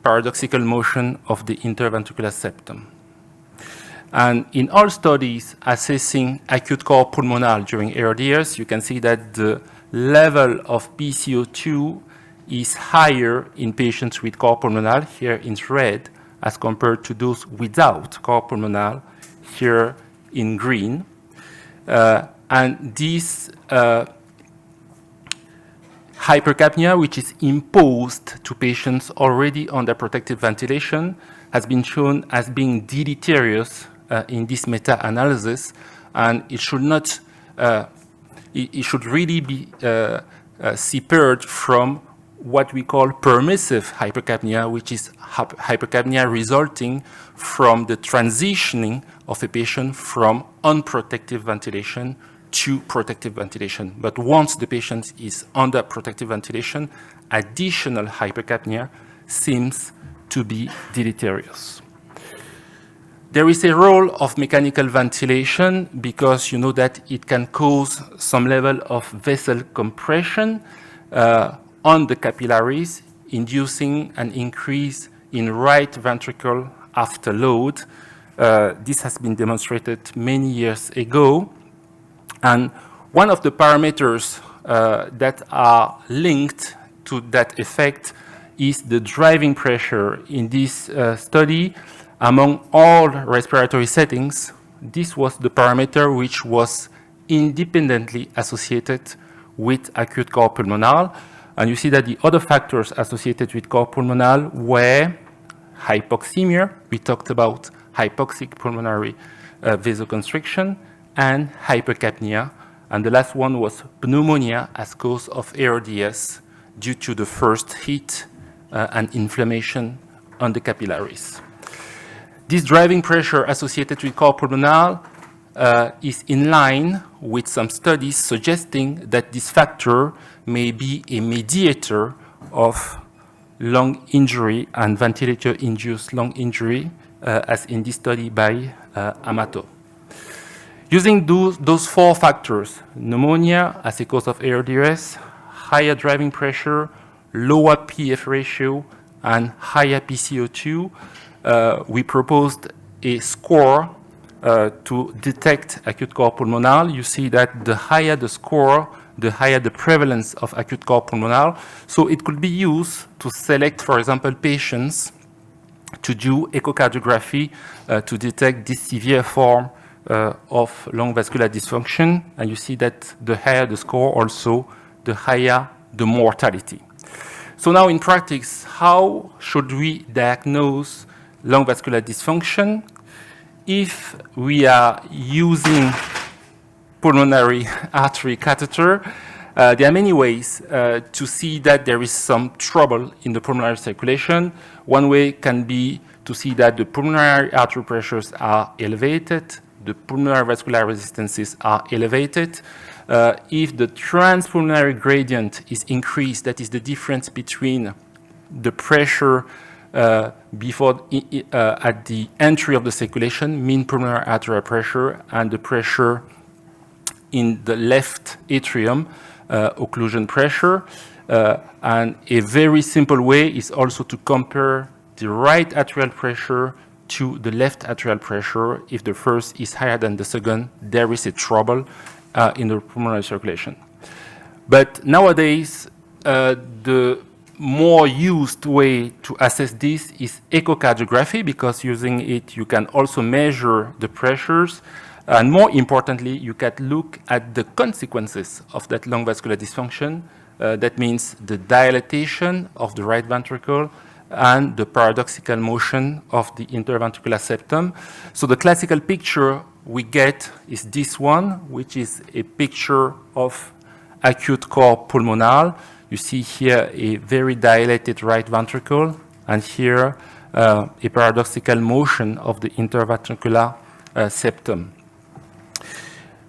paradoxical motion of the interventricular septum. And in all studies assessing acute cor pulmonale during ARDS, you can see that the level of PCO2 is higher in patients with cor pulmonale, here in red, as compared to those without cor pulmonale, here in green. And this hypercapnia, which is imposed to patients already under protective ventilation, has been shown as being deleterious in this meta-analysis, and it should not, it should really be separated from what we call permissive hypercapnia, which is hypercapnia resulting from the transitioning of a patient from unprotected ventilation to protective ventilation. But once the patient is under protective ventilation, additional hypercapnia seems to be deleterious. There is a role of mechanical ventilation because you know that it can cause some level of vessel compression on the capillaries, inducing an increase in right ventricle afterload. This has been demonstrated many years ago. And one of the parameters that are linked to that effect is the driving pressure. In this study, among all respiratory settings, this was the parameter which was independently associated with acute cor pulmonale. And you see that the other factors associated with cor pulmonale were hypoxemia. We talked about hypoxic pulmonary vasoconstriction and hypercapnia. And the last one was pneumonia as cause of ARDS due to the first heat and inflammation on the capillaries. This driving pressure associated with cor pulmonale is in line with some studies suggesting that this factor may be a mediator of lung injury and ventilator-induced lung injury, as in this study by Amato. Using those four factors, pneumonia as a cause of ARDS, higher driving pressure, lower PF ratio, and higher PCO2, we proposed a score to detect acute cor pulmonale. You see that the higher the score, the higher the prevalence of acute cor pulmonale. So it could be used to select, for example, patients to do echocardiography to detect this severe form of lung vascular dysfunction. And you see that the higher the score, also the higher the mortality. So now in practice, how should we diagnose lung vascular dysfunction? If we are using pulmonary artery catheter, there are many ways to see that there is some trouble in the pulmonary circulation. One way can be to see that the pulmonary artery pressures are elevated, the pulmonary vascular resistances are elevated. If the transpulmonary gradient is increased, that is the difference between the pressure before at the entry of the circulation, mean pulmonary arterial pressure, and the pressure in the left atrium, occlusion pressure. And a very simple way is also to compare the right atrial pressure to the left atrial pressure. If the first is higher than the second, there is a trouble in the pulmonary circulation. But nowadays, the more used way to assess this is echocardiography, because using it you can also measure the pressures, and more importantly you can look at the consequences of that lung vascular dysfunction. That means the dilatation of the right ventricle and the paradoxical motion of the interventricular septum. So the classical picture we get is this one, which is a picture of acute cor pulmonale. You see here a very dilated right ventricle, and here a paradoxical motion of the interventricular septum.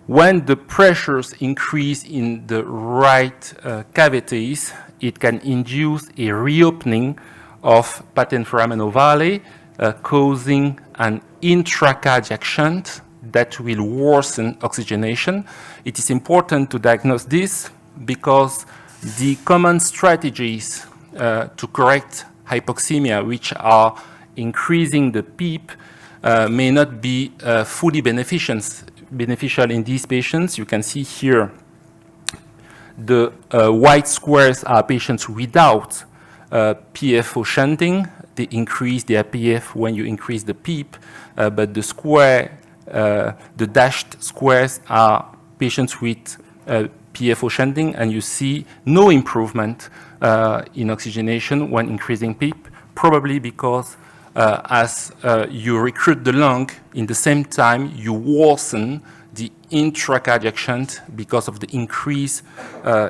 When the pressures increase in the right cavities, it can induce a reopening of patent foramen ovale, causing an intracardiac shunt that will worsen oxygenation. It is important to diagnose this because the common strategies to correct hypoxemia, which are increasing the PEEP, may not be fully beneficial in these patients. You can see here the white squares are patients without PFO shunting. They increase their PF when you increase the PEEP, but the square, the dashed squares are patients with PFO shunting, and you see no improvement in oxygenation when increasing PEEP, probably because as you recruit the lung, in the same time you worsen the intracardiac shunt because of the increase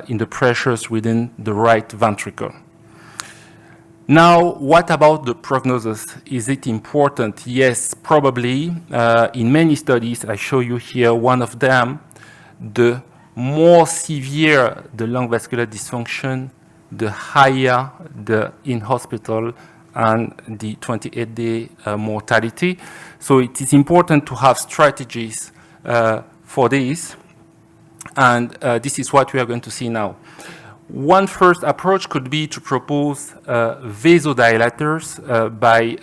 in the pressures within the right ventricle. Now, what about the prognosis? Is it important? Yes, probably. In many studies, I show you here one of them, the more severe the lung vascular dysfunction, the higher the in-hospital and the 28-day mortality. So it is important to have strategies for this, and this is what we are going to see now. One first approach could be to propose vasodilators by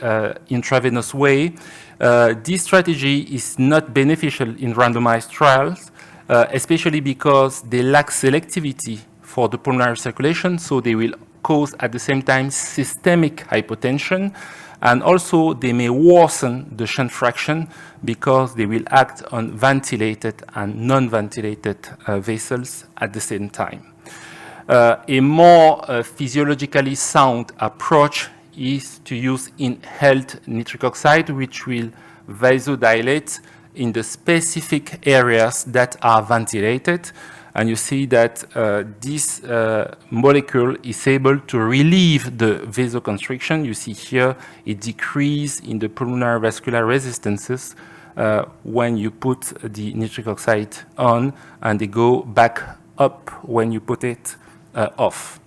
intravenous way. This strategy is not beneficial in randomized trials, especially because they lack selectivity for the pulmonary circulation, so they will cause at the same time systemic hypotension, and also they may worsen the shunt fraction because they will act on ventilated and non-ventilated vessels at the same time. A more physiologically sound approach is to use inhaled nitric oxide, which will vasodilate in the specific areas that are ventilated. And you see that this molecule is able to relieve the vasoconstriction. You see here a decrease in the pulmonary vascular resistances when you put the nitric oxide on, and they go back up when you put it off.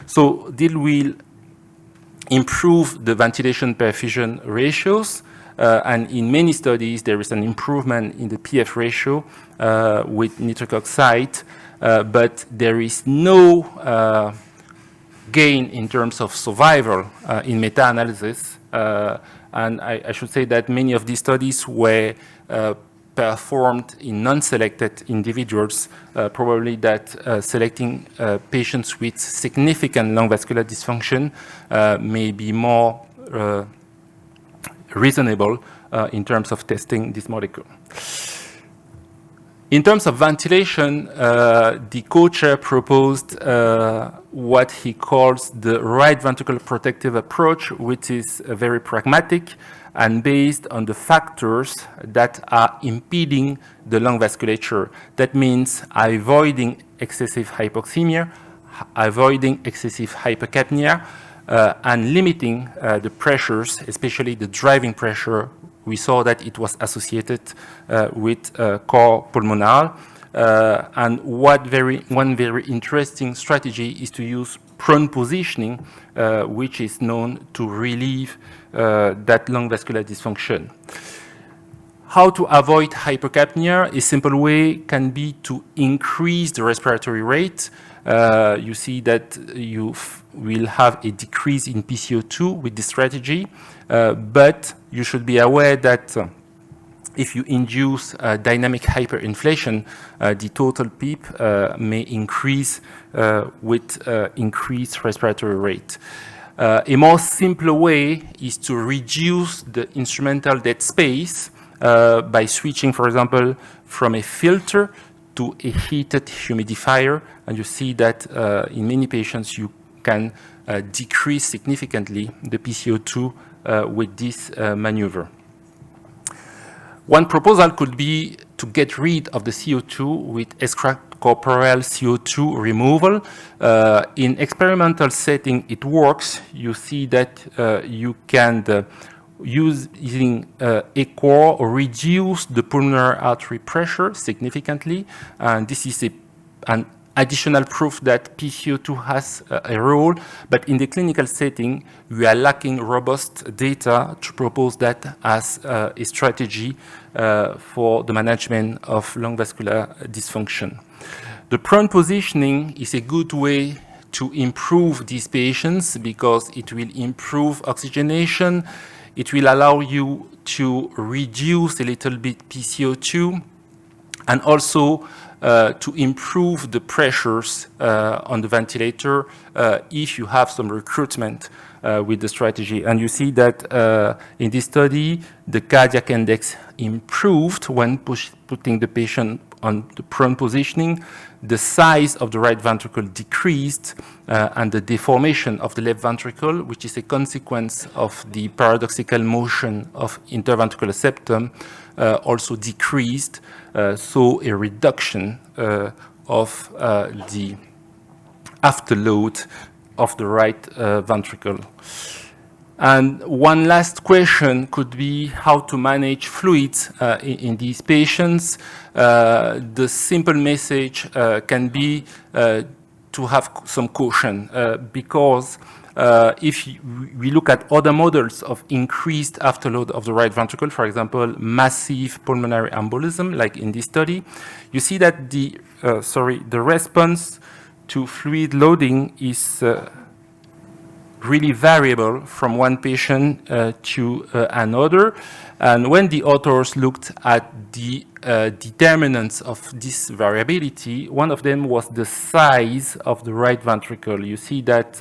So this will improve the ventilation perfusion ratios, and in many studies there is an improvement in the PF ratio with nitric oxide, but there is no gain in terms of survival in meta-analysis, and I should say that many of these studies were performed in non-selected individuals, probably that selecting patients with significant lung vascular dysfunction may be more reasonable in terms of testing this molecule. In terms of ventilation, the co-chair proposed what he calls the right ventricle protective approach, which is very pragmatic and based on the factors that are impeding the lung vasculature. That means avoiding excessive hypoxemia, avoiding excessive hypercapnia, and limiting the pressures, especially the driving pressure. We saw that it was associated with cor pulmonale. And one very interesting strategy is to use prone positioning, which is known to relieve that lung vascular dysfunction. How to avoid hypercapnia? A simple way can be to increase the respiratory rate. You see that you will have a decrease in PCO2 with this strategy, but you should be aware that if you induce dynamic hyperinflation, the total PEEP may increase with increased respiratory rate. A more simple way is to reduce the instrumental dead space by switching, for example, from a filter to a heated humidifier, and you see that in many patients you can decrease significantly the PCO2 with this maneuver. One proposal could be to get rid of the CO2 with extracorporeal CO2 removal. In experimental setting, it works. You see that you can using ECOR or reduce the pulmonary artery pressure significantly, and this is an additional proof that PCO2 has a role, but in the clinical setting, we are lacking robust data to propose that as a strategy for the management of lung vascular dysfunction. The prone positioning is a good way to improve these patients because it will improve oxygenation. It will allow you to reduce a little bit PCO2 and also to improve the pressures on the ventilator if you have some recruitment with the strategy. And you see that in this study, the cardiac index improved when putting the patient on the prone positioning. The size of the right ventricle decreased, and the deformation of the left ventricle, which is a consequence of the paradoxical motion of interventricular septum, also decreased, so a reduction of the afterload of the right ventricle. And one last question could be how to manage fluids in these patients. The simple message can be to have some caution because if we look at other models of increased afterload of the right ventricle, for example, massive pulmonary embolism, like in this study, you see that the response to fluid loading is really variable from one patient to another. And when the authors looked at the determinants of this variability, one of them was the size of the right ventricle. You see that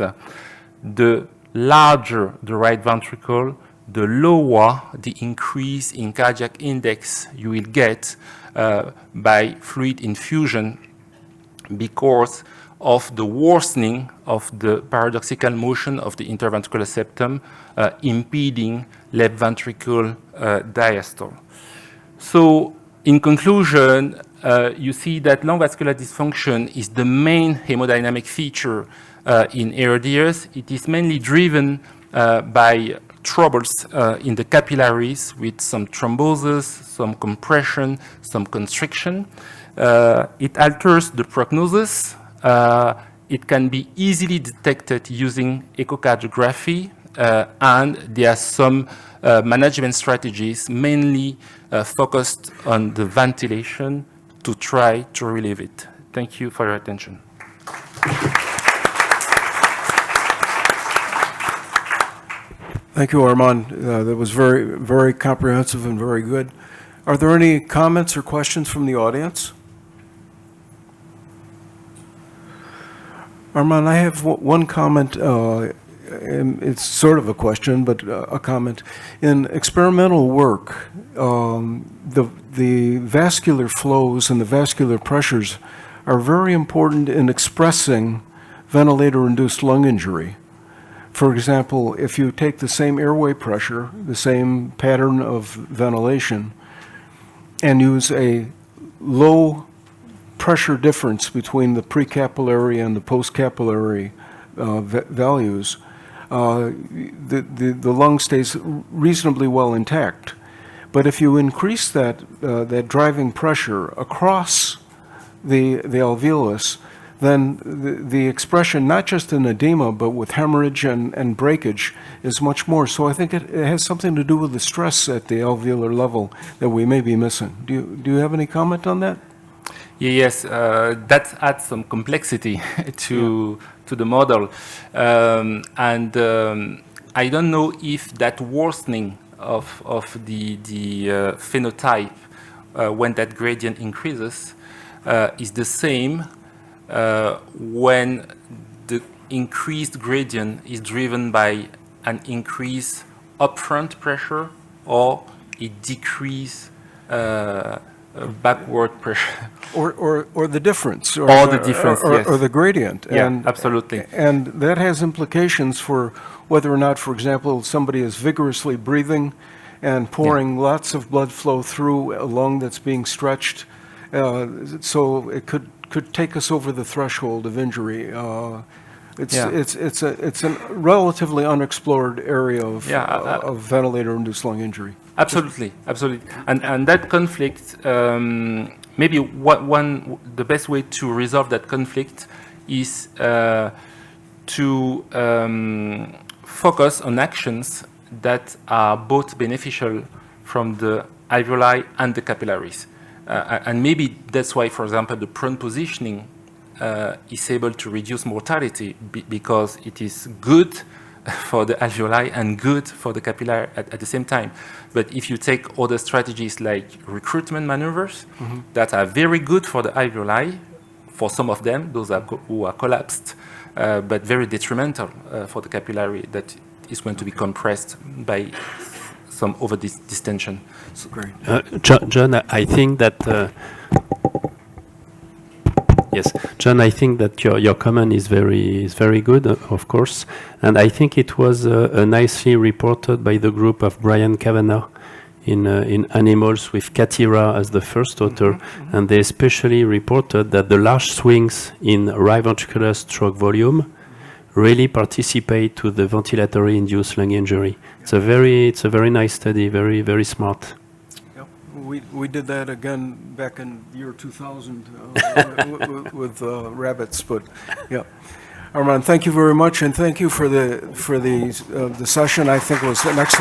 the larger the right ventricle, the lower the increase in cardiac index you will get by fluid infusion because of the worsening of the paradoxical motion of the interventricular septum, impeding left ventricle diastole. So, in conclusion, you see that lung vascular dysfunction is the main hemodynamic feature in ARDS. It is mainly driven by troubles in the capillaries with some thrombosis, some compression, some constriction. It alters the prognosis. It can be easily detected using echocardiography, and there are some management strategies mainly focused on the ventilation to try to relieve it. Thank you for your attention. Thank you, Armand. That was very, very comprehensive and very good. Are there any comments or questions from the audience? Armand, I have one comment. It's sort of a question, but a comment. In experimental work, the vascular flows and the vascular pressures are very important in expressing ventilator-induced lung injury. For example, if you take the same airway pressure, the same pattern of ventilation, and use a low pressure difference between the precapillary and the postcapillary values, the lung stays reasonably well intact. But if you increase that driving pressure across the alveolus, then the expression, not just in edema, but with hemorrhage and breakage, is much more. So I think it has something to do with the stress at the alveolar level that we may be missing. Do you have any comment on that? Yes, that adds some complexity to the model. I don't know if that worsening of the phenotype when that gradient increases is the same when the increased gradient is driven by an increased upfront pressure or a decrease backward pressure. Or the difference. Or the difference, yes. Or the gradient. Yeah, absolutely. And that has implications for whether or not, for example, somebody is vigorously breathing and pouring lots of blood flow through a lung that's being stretched. So it could take us over the threshold of injury. It's a relatively unexplored area of ventilator-induced lung injury. Absolutely, absolutely. And that conflict, maybe the best way to resolve that conflict is to focus on actions that are both beneficial from the alveoli and the capillaries. And maybe that's why, for example, the prone positioning is able to reduce mortality because it is good for the alveoli and good for the capillary at the same time. But if you take other strategies like recruitment maneuvers that are very good for the alveoli, for some of them, those who are collapsed, but very detrimental for the capillary that is going to be compressed by some over distension. So, Great. John, I think that yes, John, I think that your comment is very good, of course, and I think it was nicely reported by the group of Brian Kavanagh in Animals with Katira as the first author, and they especially reported that the large swings in right ventricular stroke volume really participate to the ventilatory induced lung injury. It's a very nice study, very smart. Yep. We did that again back in the year 2000 with rabbits, but yeah. Armand, thank you very much, and thank you for the session. I think it was an excellent